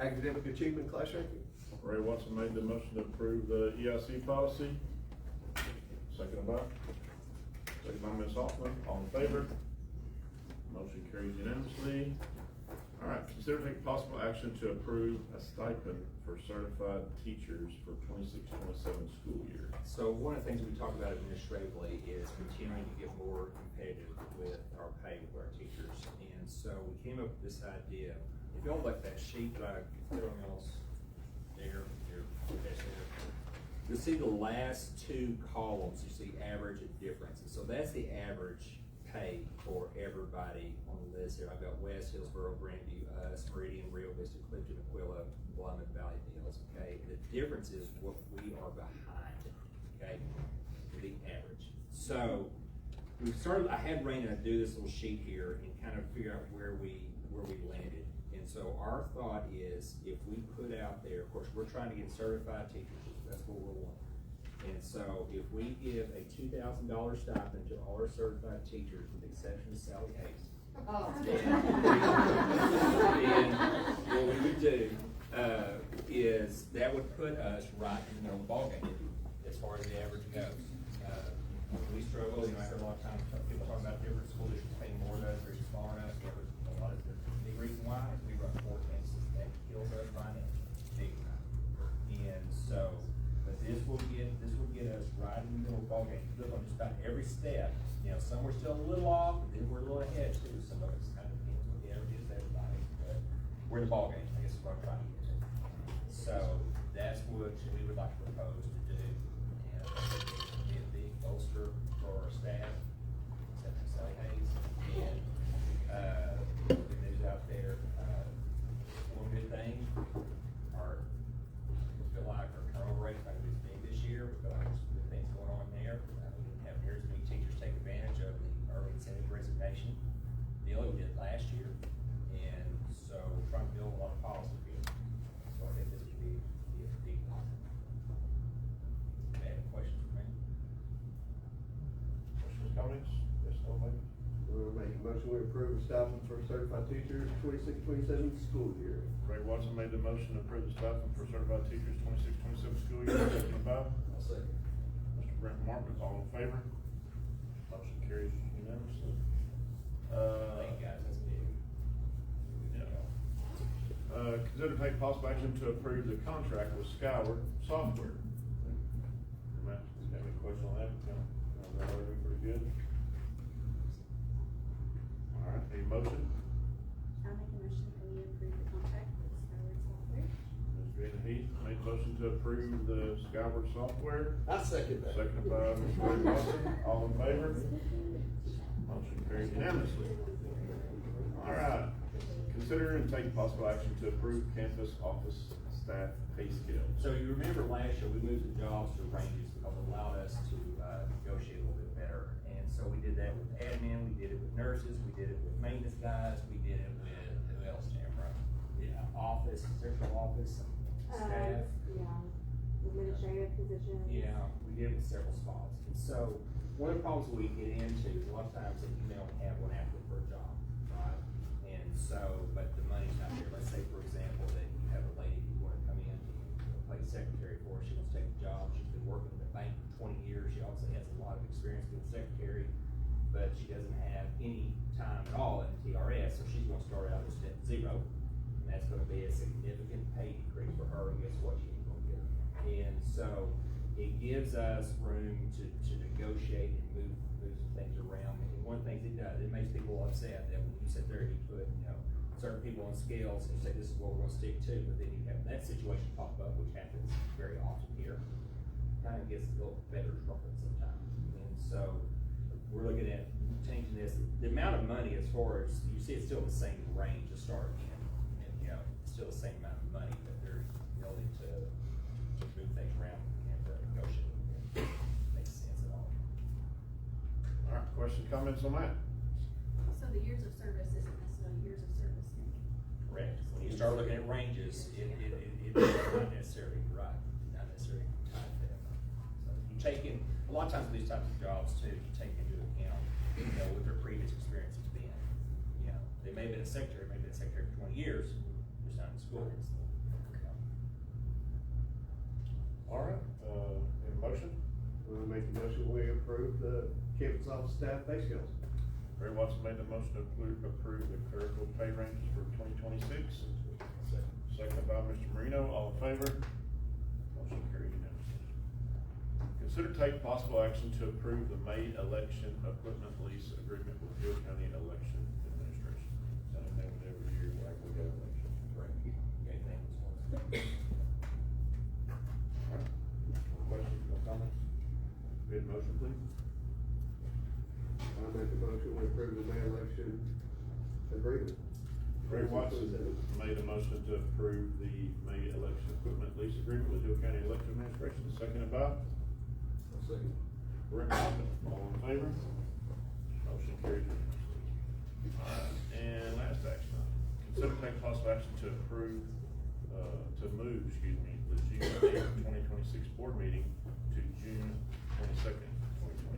academic achievement class ranking. Ray Watson made the motion to approve the EIC policy. Second by? Second by Ms. Hoffman, all in favor? Motion carries unanimously. All right, consider taking possible action to approve a stipend for certified teachers for 26-27 school year. So one of the things we talked about administratively is continuing to get more competitive with our pay with our teachers. And so we came up with this idea. If y'all look at that sheet that I put on y'all's there, you'll see the last two columns, you see average and difference. And so that's the average pay for everybody on the list here. I've got West, Hillsborough, Grandview, us, Meridian, Rio Vista, Clifton, Aquila, Blum, and Valley Mills, okay? The difference is what we are behind, okay, the average. So we started, I had Raina do this little sheet here and kind of figure out where we landed. And so our thought is if we put out there, of course, we're trying to get certified teachers, that's what we're wanting. And so if we give a $2,000 stipend to all our certified teachers, with the exception of Sally Hayes, then what we would do is that would put us right in the middle of the ballgame as far as the average goes. We struggle, you know, I heard a lot of times people talk about different school districts paying more than us, versus smaller than us, whatever. A lot of the reason why is we run 4 campuses, that kills us financially, big time. And so, but this will get us right in the middle of the ballgame. Look on just about every step, you know, some we're still a little off, but then we're a little ahead too. Some of it's kind of depends what the average is, everybody, but we're in the ballgame, I guess is what I'm trying to get to. So that's what we would like to propose to do, and be a big bolster for our staff, except for Sally Hayes, and good news out there. One good thing, we feel like our turnover rate's not gonna be as big this year. We feel like there's good things going on there. We didn't have near as many teachers take advantage of the early incentive resignation deal we did last year, and so we're trying to build a lot of policy here. So I think this would be a big positive. motion we approve the stipend for certified teachers 26-27 school year. Ray Watson made the motion to approve the stipend for certified teachers 26-27 school year, second by I'll second. Mr. Brent Martin, all in favor? Motion carries unanimously. Thank you guys, that's big. Consider take possible action to approve the contract with Skyward Software. Matt, you have any question on that? That already pretty good. All right, any motion? I'll make a motion that we approve the contract with Skyward Software. Ms. Vanna Heath made a motion to approve the Skyward Software. I second that. Seconded by Mr. Ray Watson, all in favor? Motion carries unanimously. All right, consider and take possible action to approve campus office staff pay scale. So you remember last year, we moved the jobs to ranges because it allowed us to negotiate a little bit better. And so we did that with admin, we did it with nurses, we did it with maintenance guys, we did it with, who else, Tamara? Yeah, office, central office, staff. Administrative positions. Yeah, we did it with several spots. And so, one of the problems we get into is a lot of times that you may only have one applicant for a job, right? And so, but the money's not there. Let's say, for example, that you have a lady who wanna come in and play secretary for us, she wants to take the job, she's been working in the bank for 20 years, she obviously has a lot of experience being secretary, but she doesn't have any time at all in TRS, so she's gonna start out at step 0, and that's gonna be a significant pay decrease for her, and guess what, she ain't gonna get it. And so, it gives us room to negotiate and move some things around, and one of the things it does, it makes people upset that when you sit there and you put, certain people on scales and say this is what we're gonna stick to, but then you have that situation pop up, which happens very often here, kind of gets a little better trouble sometimes. And so, we're looking at changing this, the amount of money as far as, you see it's still the same range to start in, and, it's still the same amount of money, but they're willing to move things around and negotiate. Makes sense at all. All right, questions, comments on that? So the years of service isn't necessarily years of service. Correct. When you start looking at ranges, it's not necessarily right, not necessarily tied to that. So you take in, a lot of times with these types of jobs too, you take into account, what their previous experience has been. They may have been a secretary, for 20 years, just not in school. All right, any motion? We'll make the motion we approve the campus office staff pay scales. Ray Watson made the motion to approve the clerical pay ranges for 2026. Seconded by Mr. Marino, all in favor? Motion carried unanimously. Consider take possible action to approve the May election equipment lease agreement with Hill County Election Administration. Same thing with every year, like we got election. Correct. Okay, thanks. All right, questions, no comments? Good motion, please. I make the motion we approve the May election agreement. Ray Watson made a motion to approve the May election equipment lease agreement with Hill County Election Administration, seconded by Second. Brent Martin, all in favor? Motion carried unanimously. All right, and last action, consider take possible action to approve, to move, the June 8th, 2026 board meeting to June 22nd,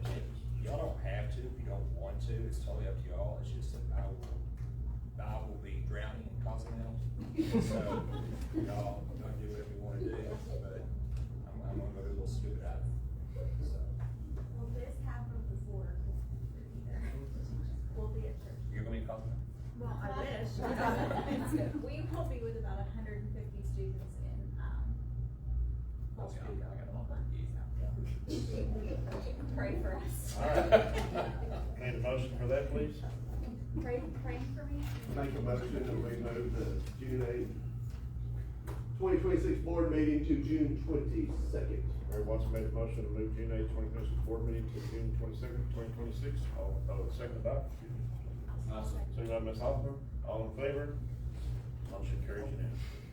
2026. Y'all don't have to if you don't want to, it's totally up to y'all, it's just that I will be drowning in Cozumel. So, y'all do whatever you wanna do, but I'm gonna go do a little scuba diving. So, Well, this happened before. We'll be at church. you're gonna be in Cozumel? Well, I wish. We will be with about 150 students in, Well, yeah, I got a lot of gigs now. pray for us. All right, need a motion for that, please? Pray for me. Make a motion that we move the June 8th, 2026 board meeting to June 22nd. Ray Watson made a motion to move June 8th, 2026 board meeting to June 22nd, 2026. Second by, Awesome. second by Ms. Hoffman, all in favor? Motion carries unanimously.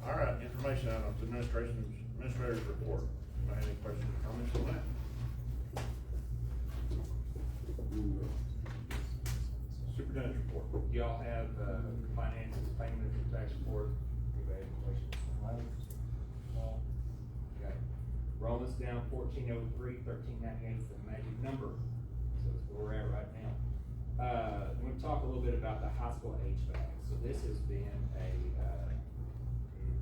All right, information items, administrator's report. Anybody have any questions or comments on that? Superintendent's report. Y'all have, finances, payment, and tax report, anybody have any questions? Okay. Enrollment's down 1403, 1398 is the magic number, so that's where we're at right now. I'm gonna talk a little bit about the high school HVAC. So this has been a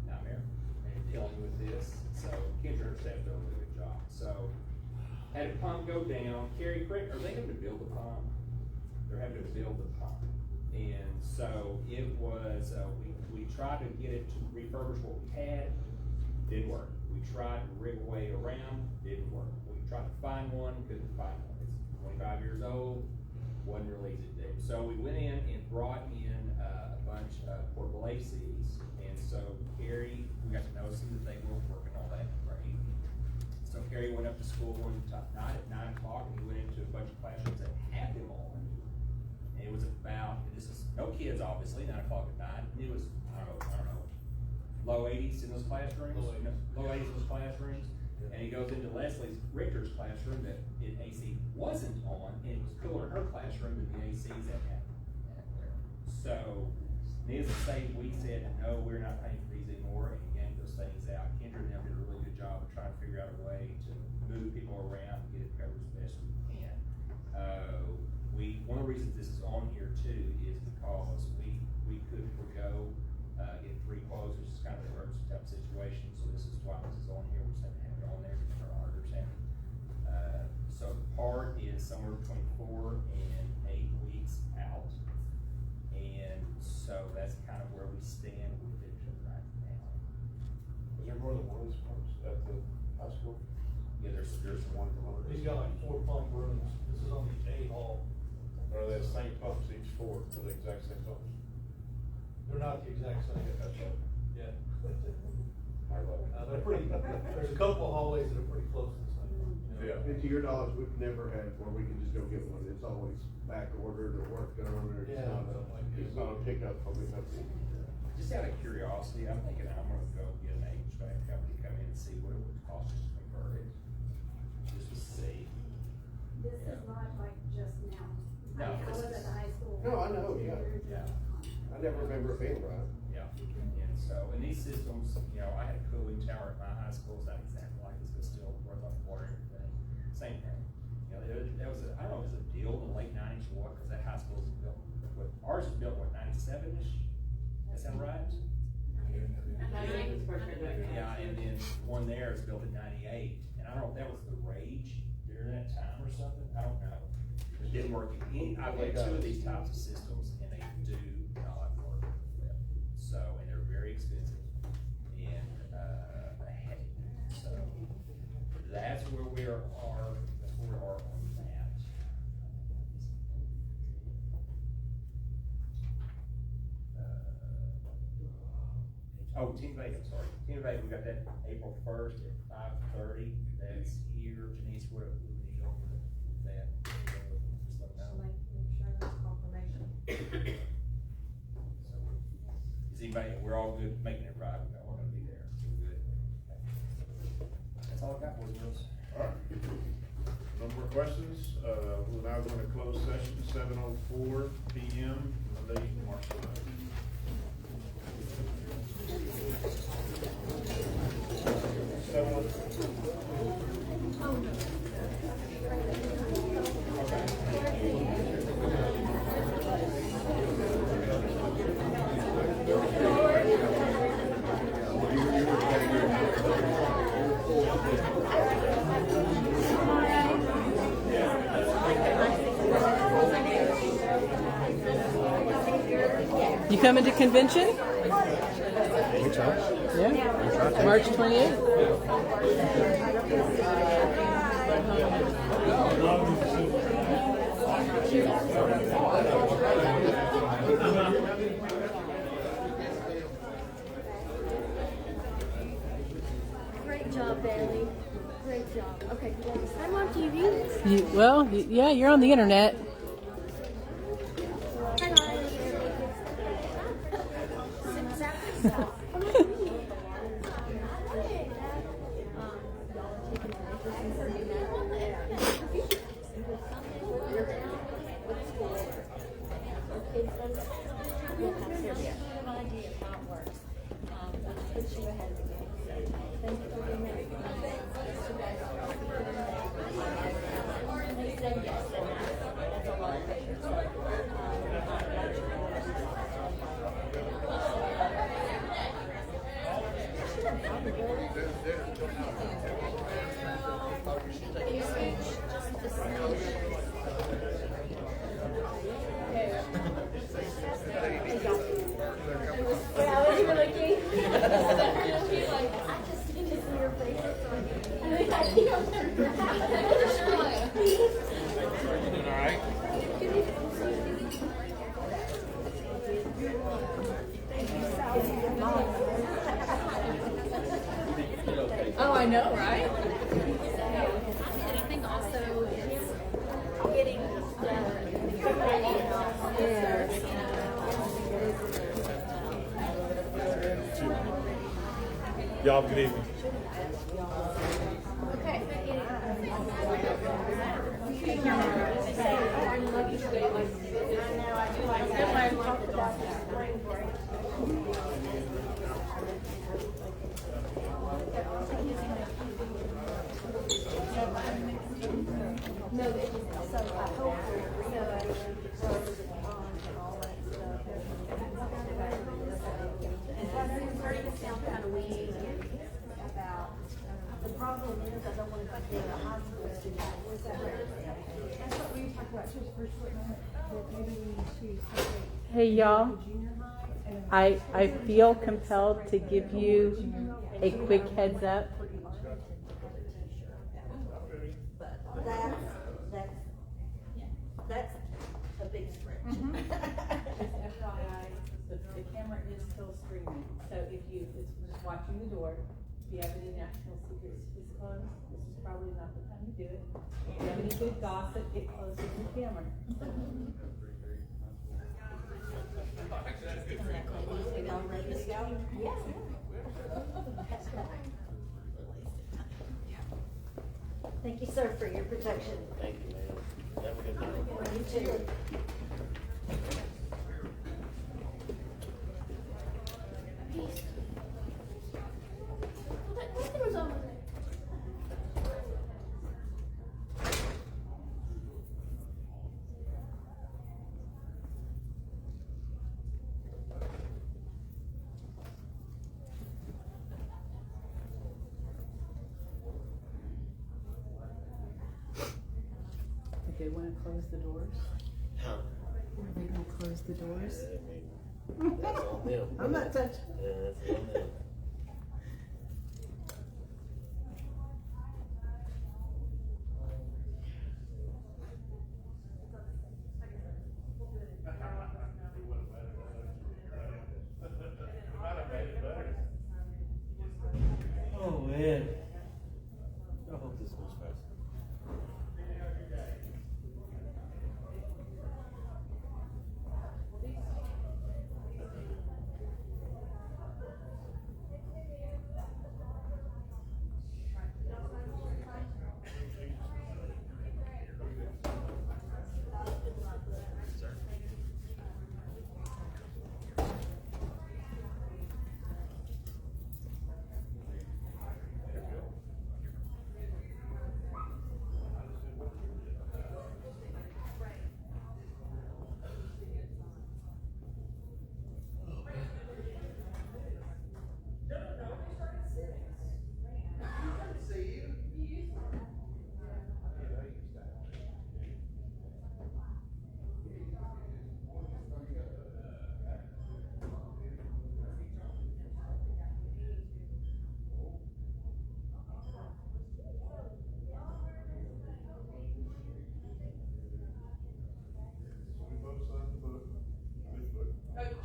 nightmare in dealing with this. So Kendra and staff did a really good job. So had a pump go down. Carrie, correct, are they having to build the pump? They're having to build the pump. And so it was, we tried to get it to refurbish what we had, didn't work. We tried to rig a way around, didn't work. We tried to find one, couldn't find one. It's 25 years old, wasn't really easy to do. So we went in and brought in a bunch of portable ACs. And so Carrie, we got to know some that they were working on that, great. So Carrie went up to school one night at 9 o'clock and he went into a bunch of classrooms that had them on. And it was about, this is no kids obviously, 9 o'clock at night. It was, I don't know, low 80s in those classrooms. Low 80s in those classrooms. And he goes into Leslie Richter's classroom that AC wasn't on, and it was cooler in her classroom than the ACs at there. So, needless to say, we said, no, we're not paying for these anymore, and he yanked those things out. Kendra and them did a really good job of trying to figure out a way to move people around and get it covered as best we can. One of the reasons this is on here too is because we could forego get 3 quotes, which is kind of an emergency type of situation. So this is why this is on here. We just have to have it on there because our auditors have it. So the part is somewhere between 4 and 8 weeks out, and so that's kind of where we stand with it right now. Is there more than one of these pumps at the high school? Yeah, there's one. He's got like 4 pump rooms. This is on the A hall. Are they the same pumps each 4? Are they the exact same pumps? They're not the exact same. Yeah. They're pretty, there's a couple of hallways that are pretty close to the same. Yeah. And to your knowledge, we've never had where we can just go get one. It's always back ordered or work done, or it's not a pickup from the company. Just out of curiosity, I'm thinking I'm gonna go get an HVAC company to come in and see what it would cost us to convert it. Just to see. This is not like just now. No, I was at the high school. No, I know, yeah. Yeah. I never remember it being right. Yeah, and so, and these systems, you know, I had a cooling tower at my high school, it's not exactly like this, but still runs off water and everything, same thing. You know, there was a, I don't know if it was a deal in the late 90s or what, because that high school was built, ours was built, what, 97-ish? That sound right? Yeah, and then one there is built in 98, and I don't know if that was the rage during that time or something, I don't know. It didn't work in any, I've got 2 of these types of systems, and they do not work with them. So, and they're very expensive, and, heavy, so, that's where we are on that. Oh, Team Vega, I'm sorry. Team Vega, we got that April 1st at 5:30. That's here. Janice, what do we need over that? Just let me know. Make sure that's confirmation. So, is anybody, we're all good making it right? We're all gonna be there. So we're good. Okay. That's all I got, boys and girls. All right. No more questions. We're now going to close session 7:04 p.m. Monday, March 9th. You coming to convention? Yeah. March 28th. Great job, Bailey. Great job. Okay, I'm on TV. Well, yeah, you're on the internet. Yes, and that's a lot of pictures. Yeah, was you really cute? I just need to see your face. I think I'm Alright. Oh, I know, right? And I think also it's getting Y'all, good evening. The problem is, I don't want to get a hospital student. That's what we talked about just for a short moment, that maybe we need to separate. Hey, y'all. the junior high and I feel compelled to give you a quick heads up. That's a big stretch. FYI, the camera is still streaming, so if it's just watching the door, if you have any national secrets to disclose, this is probably not the time to do it. If you have any good gossip, get closer to the camera. Thank you, sir, for your protection. Thank you, ma'am. Have a good night. You too. They want to close the doors? Huh? Are they going to close the doors? That's on them. I'm not touching. Yeah, that's on them. Oh, man. I hope this goes fast.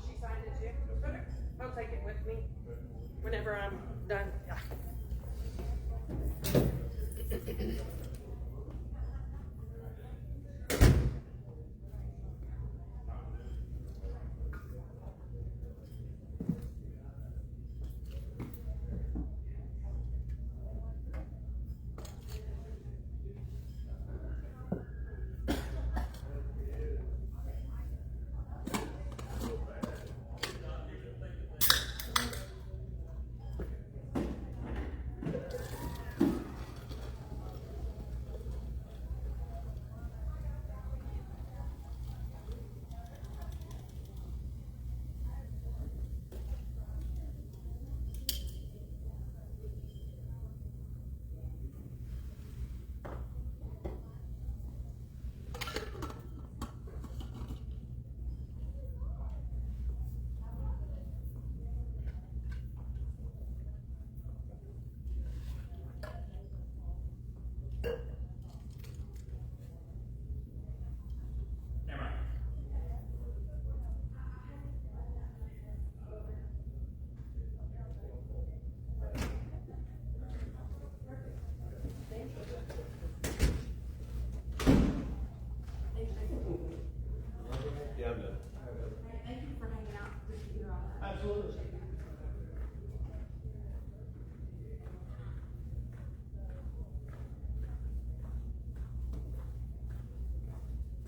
She signed it too? Okay, I'll take it with me whenever I'm done.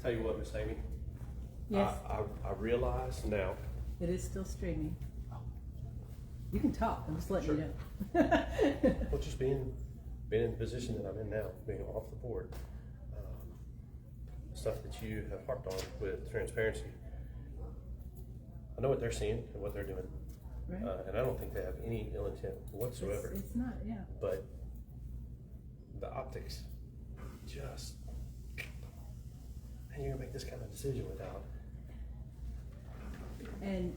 Tell you what, Miss Amy. Yes. I realize now. It is still streaming. You can talk, I'm just letting you know. Well, just being in the position that I'm in now, being off the board, stuff that you have harped on with transparency. I know what they're seeing and what they're doing. Right. And I don't think they have any ill intent whatsoever. It's not, yeah. But the optics, just, and you're gonna make this kind of decision without. And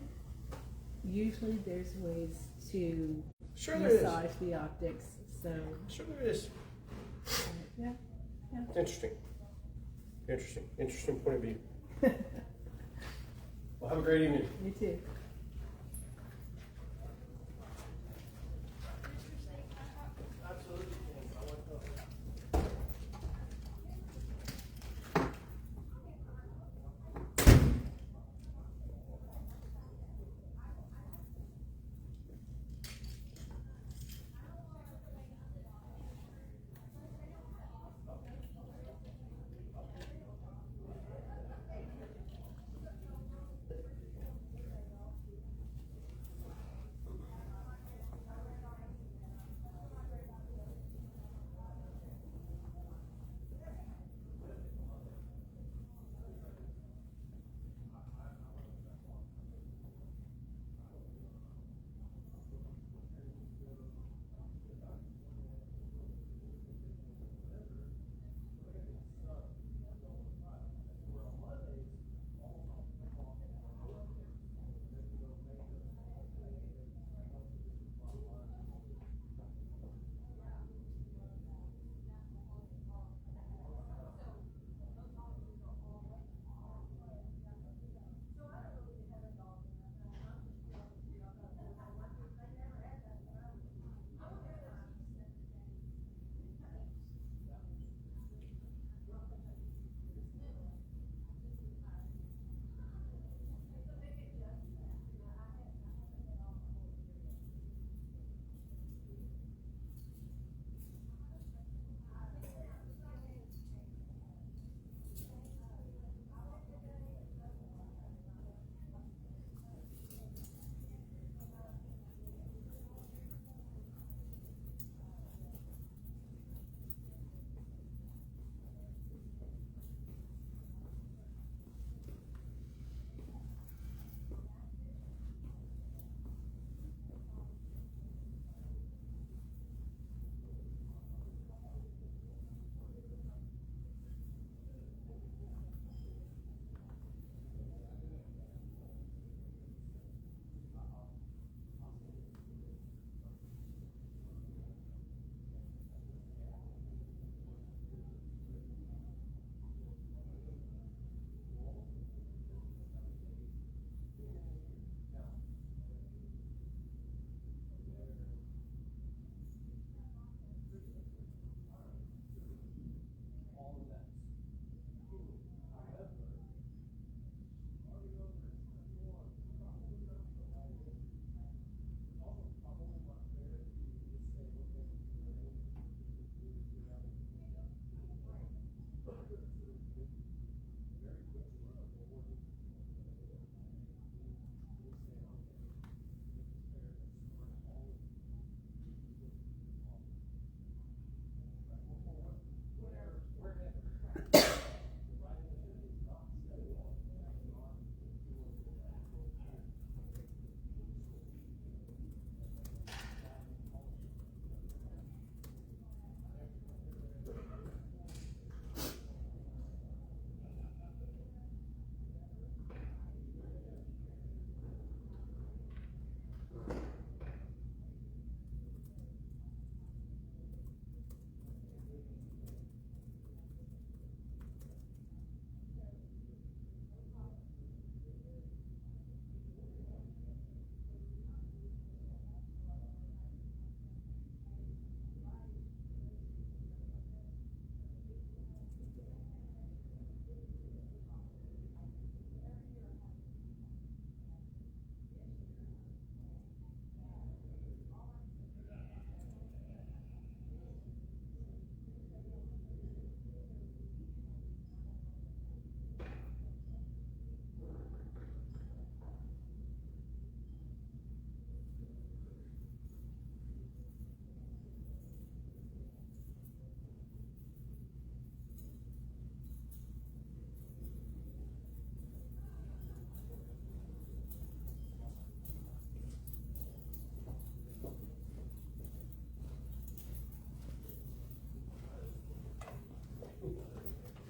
usually there's ways to Sure there is. massage the optics, so. Sure there is. Yeah, yeah. Interesting. Interesting point of view. Well, have a great evening. You too.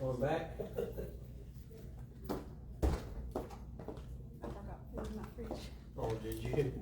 Going back? I forgot food in my fridge. Oh, did you?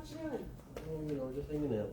What you doing? Oh, you know, just hanging out.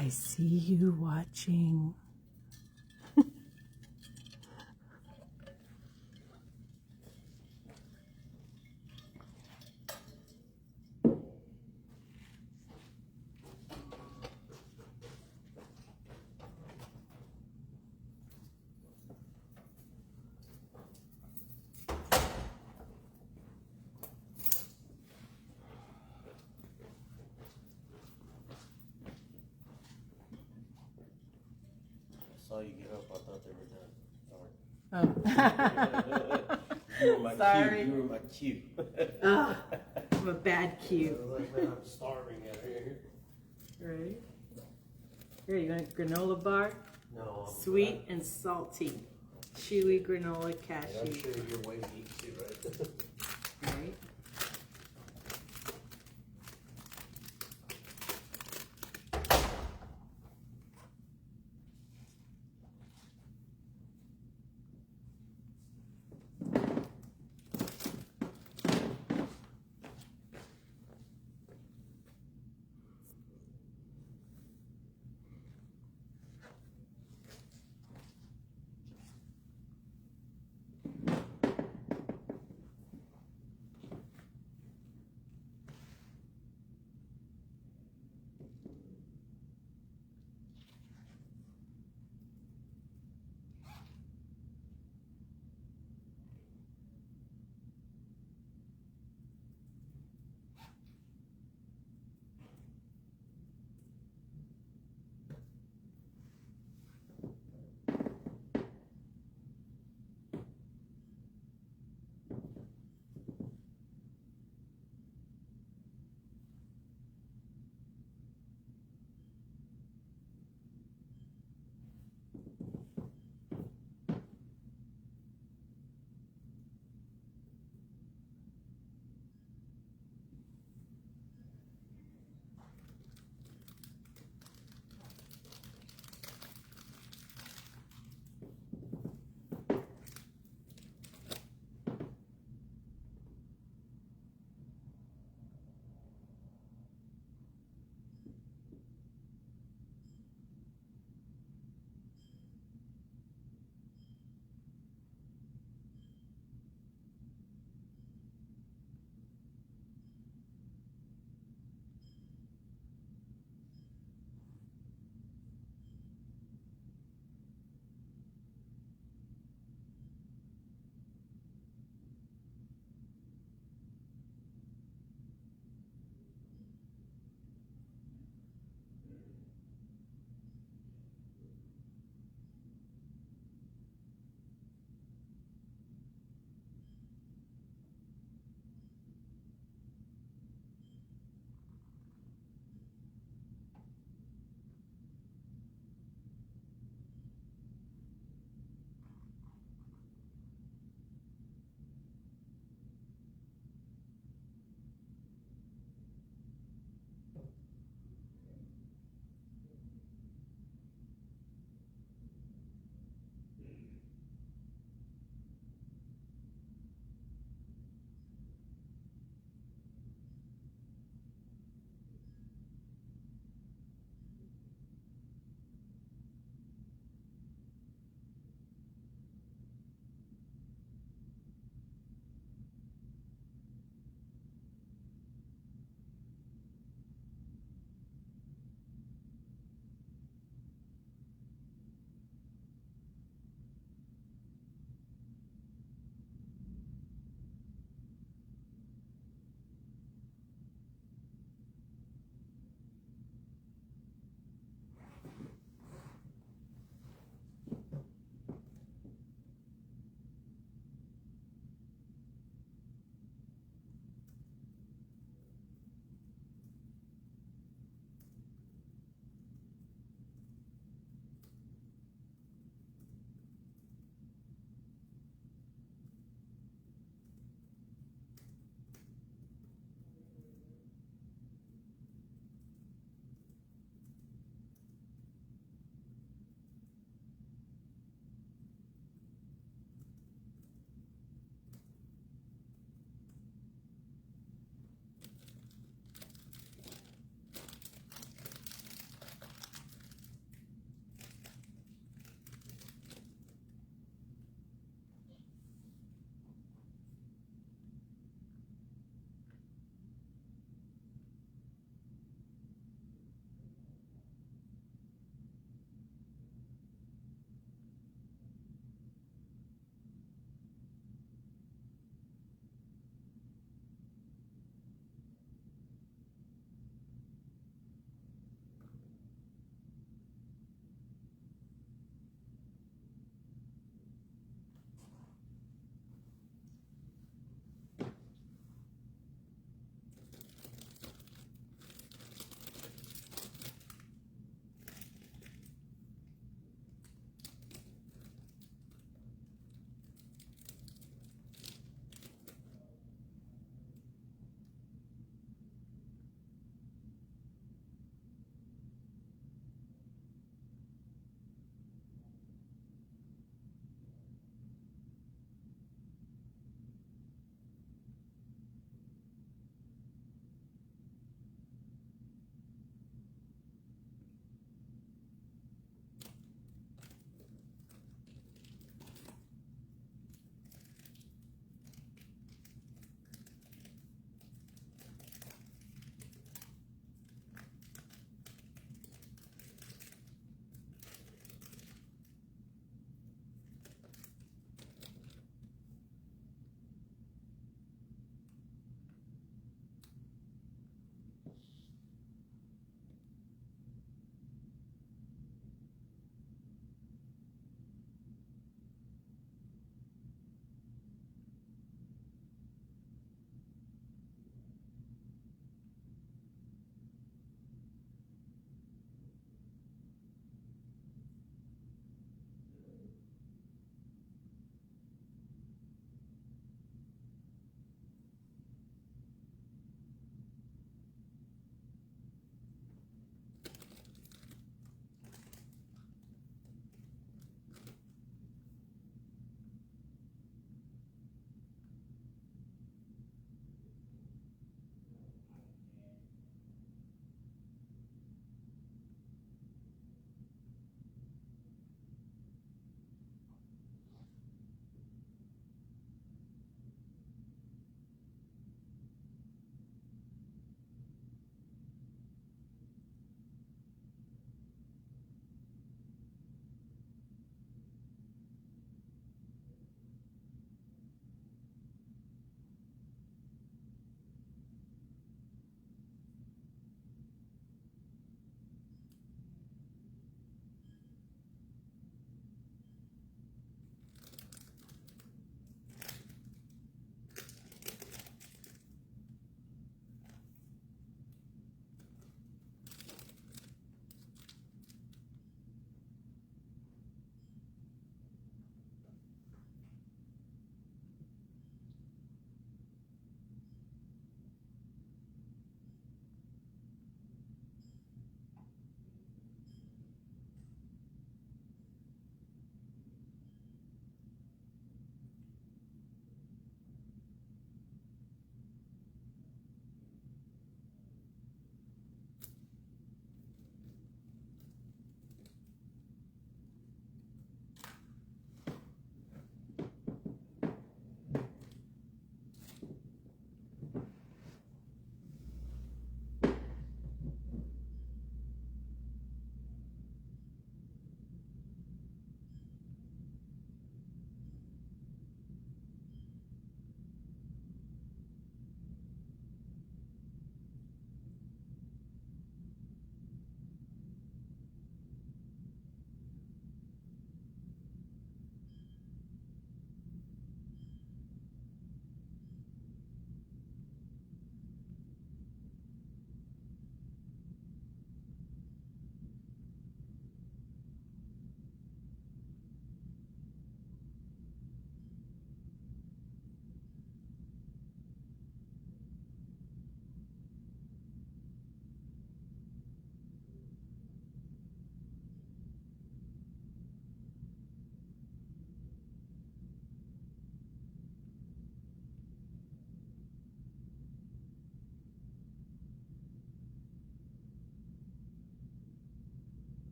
I see you watching. Saw you get up, I thought they were done. Sorry. Oh. You were my Sorry. cue, you were my cue. Oh, I'm a bad cue. I'm starving out here. Right. Here, you want a granola bar? No, I'm Sweet and salty. Chewy granola cashew. And I'm sure you're way to eat too, right? Right.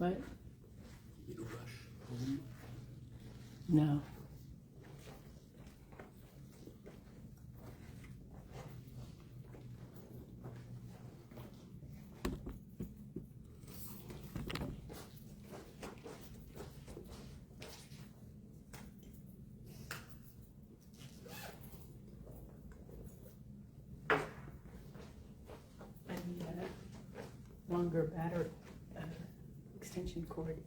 What? No. I need a longer battery extension cord.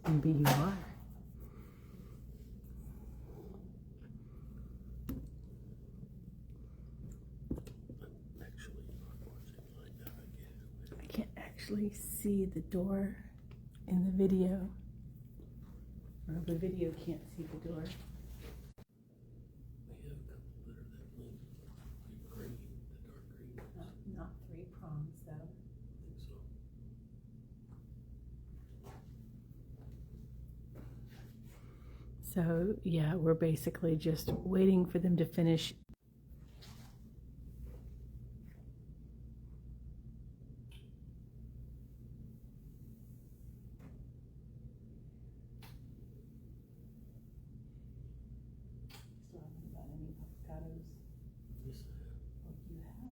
Maybe you are. I can't actually see the door in the video, or the video can't see the door. Not three prongs though. So yeah, we're basically just waiting for them to finish. Still haven't got any avocados. Oh, you have?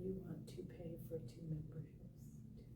we want to pay for 2 memberships to the club.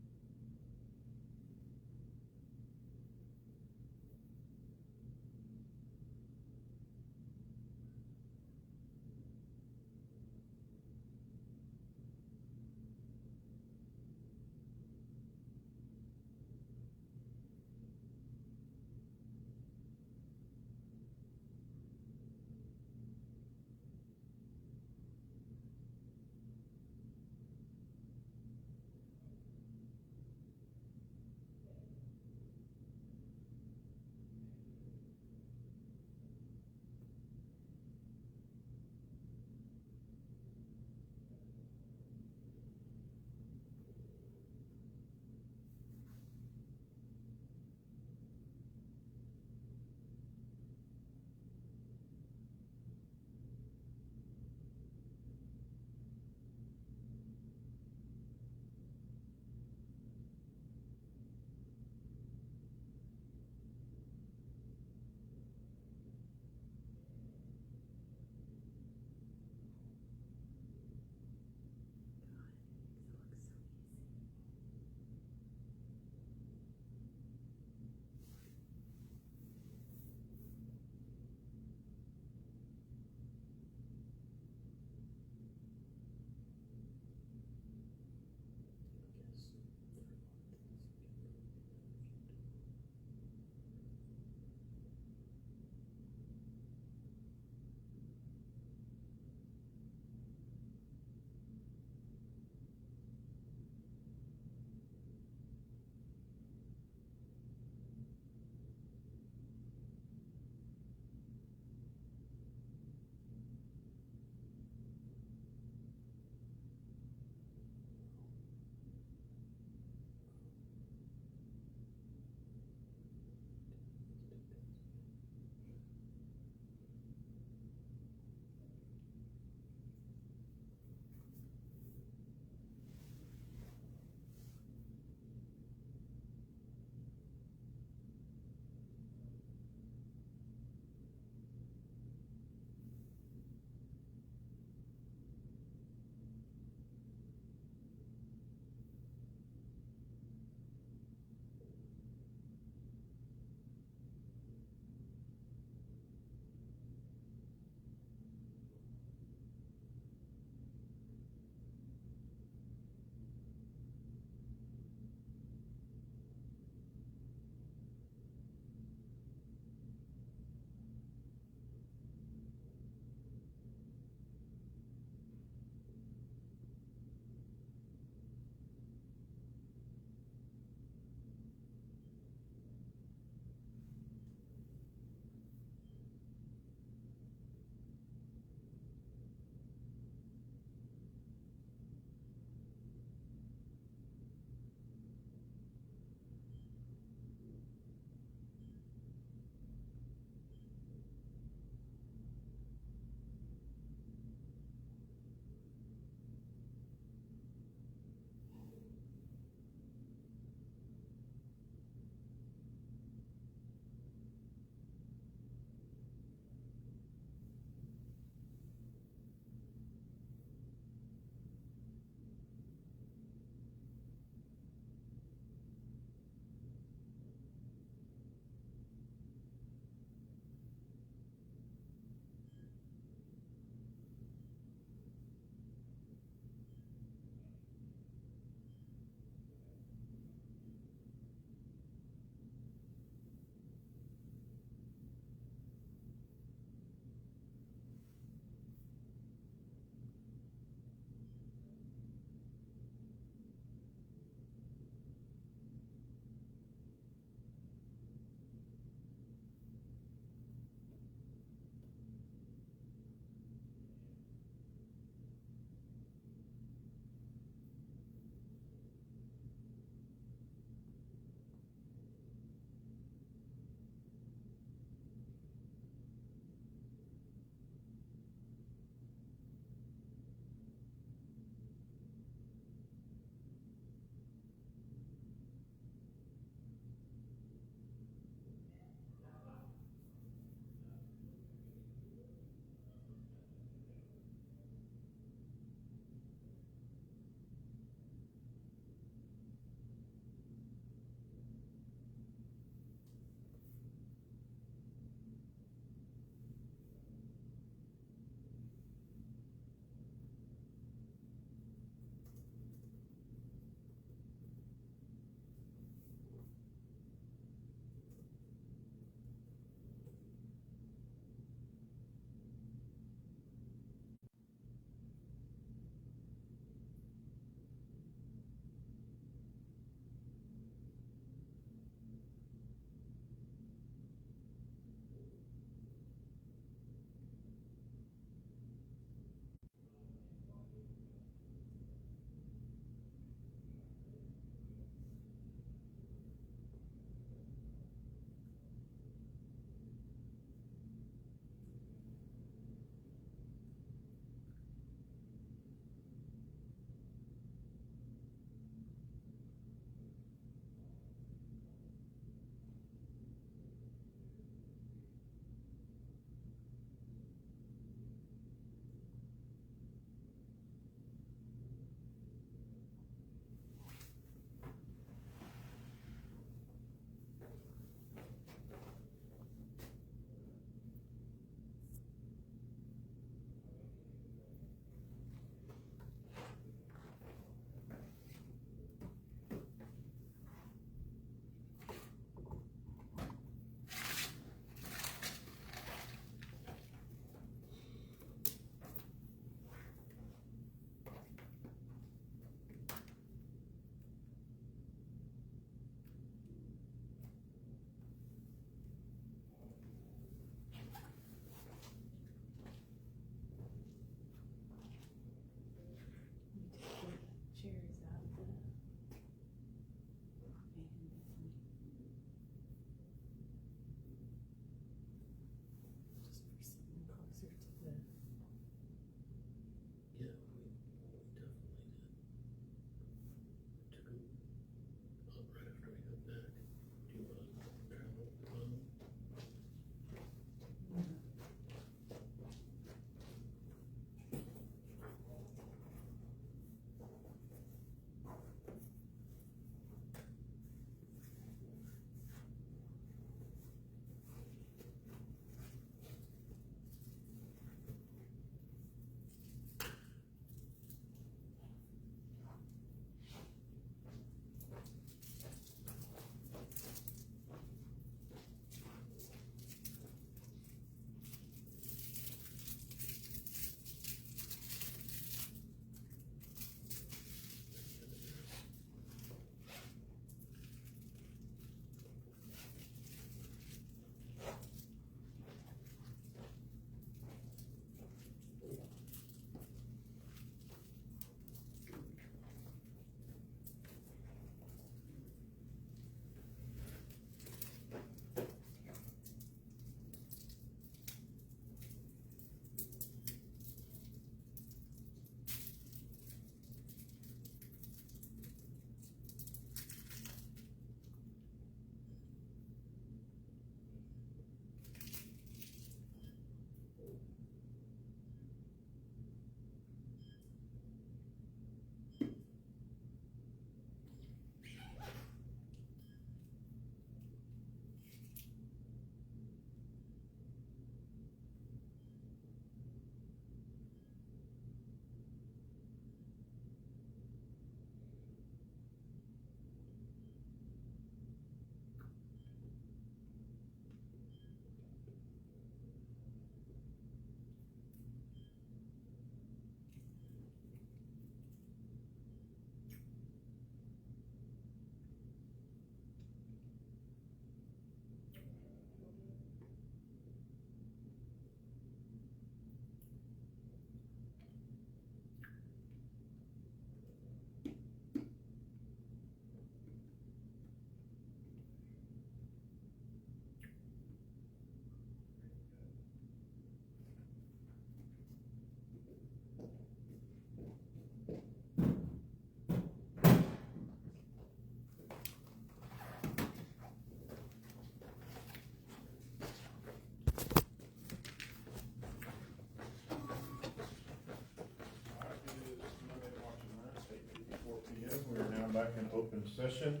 open session.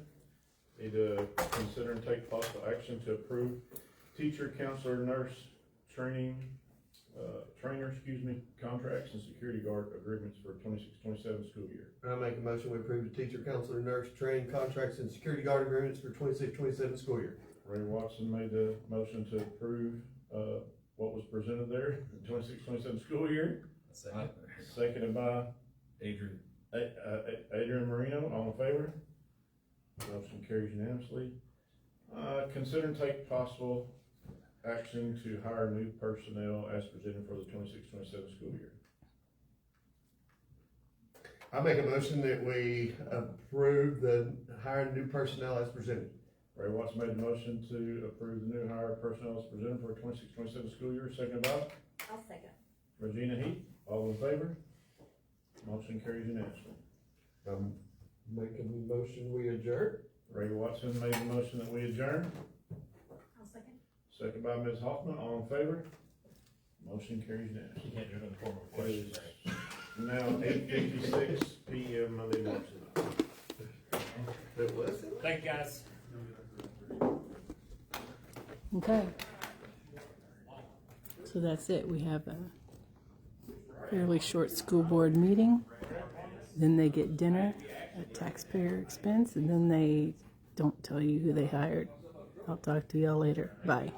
Need to consider and take possible action to approve teacher, counselor, nurse, trainer, contracts and security guard agreements for 26-27 school year. I make a motion, we approve the teacher, counselor, nurse, training, contracts, and security guard agreements for 26-27 school year. Ray Watson made the motion to approve, what was presented there, 26-27 school year. Second. Seconded by Adrian. Adrian Marino, all in favor? Motion carries unanimously. Consider and take possible action to hire new personnel as presented for the 26-27 school year. I make a motion that we approve the hiring new personnel as presented. Ray Watson made the motion to approve the new hire personnel as presented for 26-27 school year, seconded by I'll second. Regina Heath, all in favor? Motion carries unanimously. I'm making the motion, we adjourn. Ray Watson made the motion that we adjourn, I'll second. second by Ms. Hoffman, all in favor? Motion carries unanimously. You can't do it in the form of a It question, is right? now 8:56 p.m. Monday night. It wasn't? Thank you, guys. Okay. So that's it. We have a fairly short school board meeting. Then they get dinner at taxpayer expense, and then they don't tell you who they hired. I'll talk to y'all later. Bye.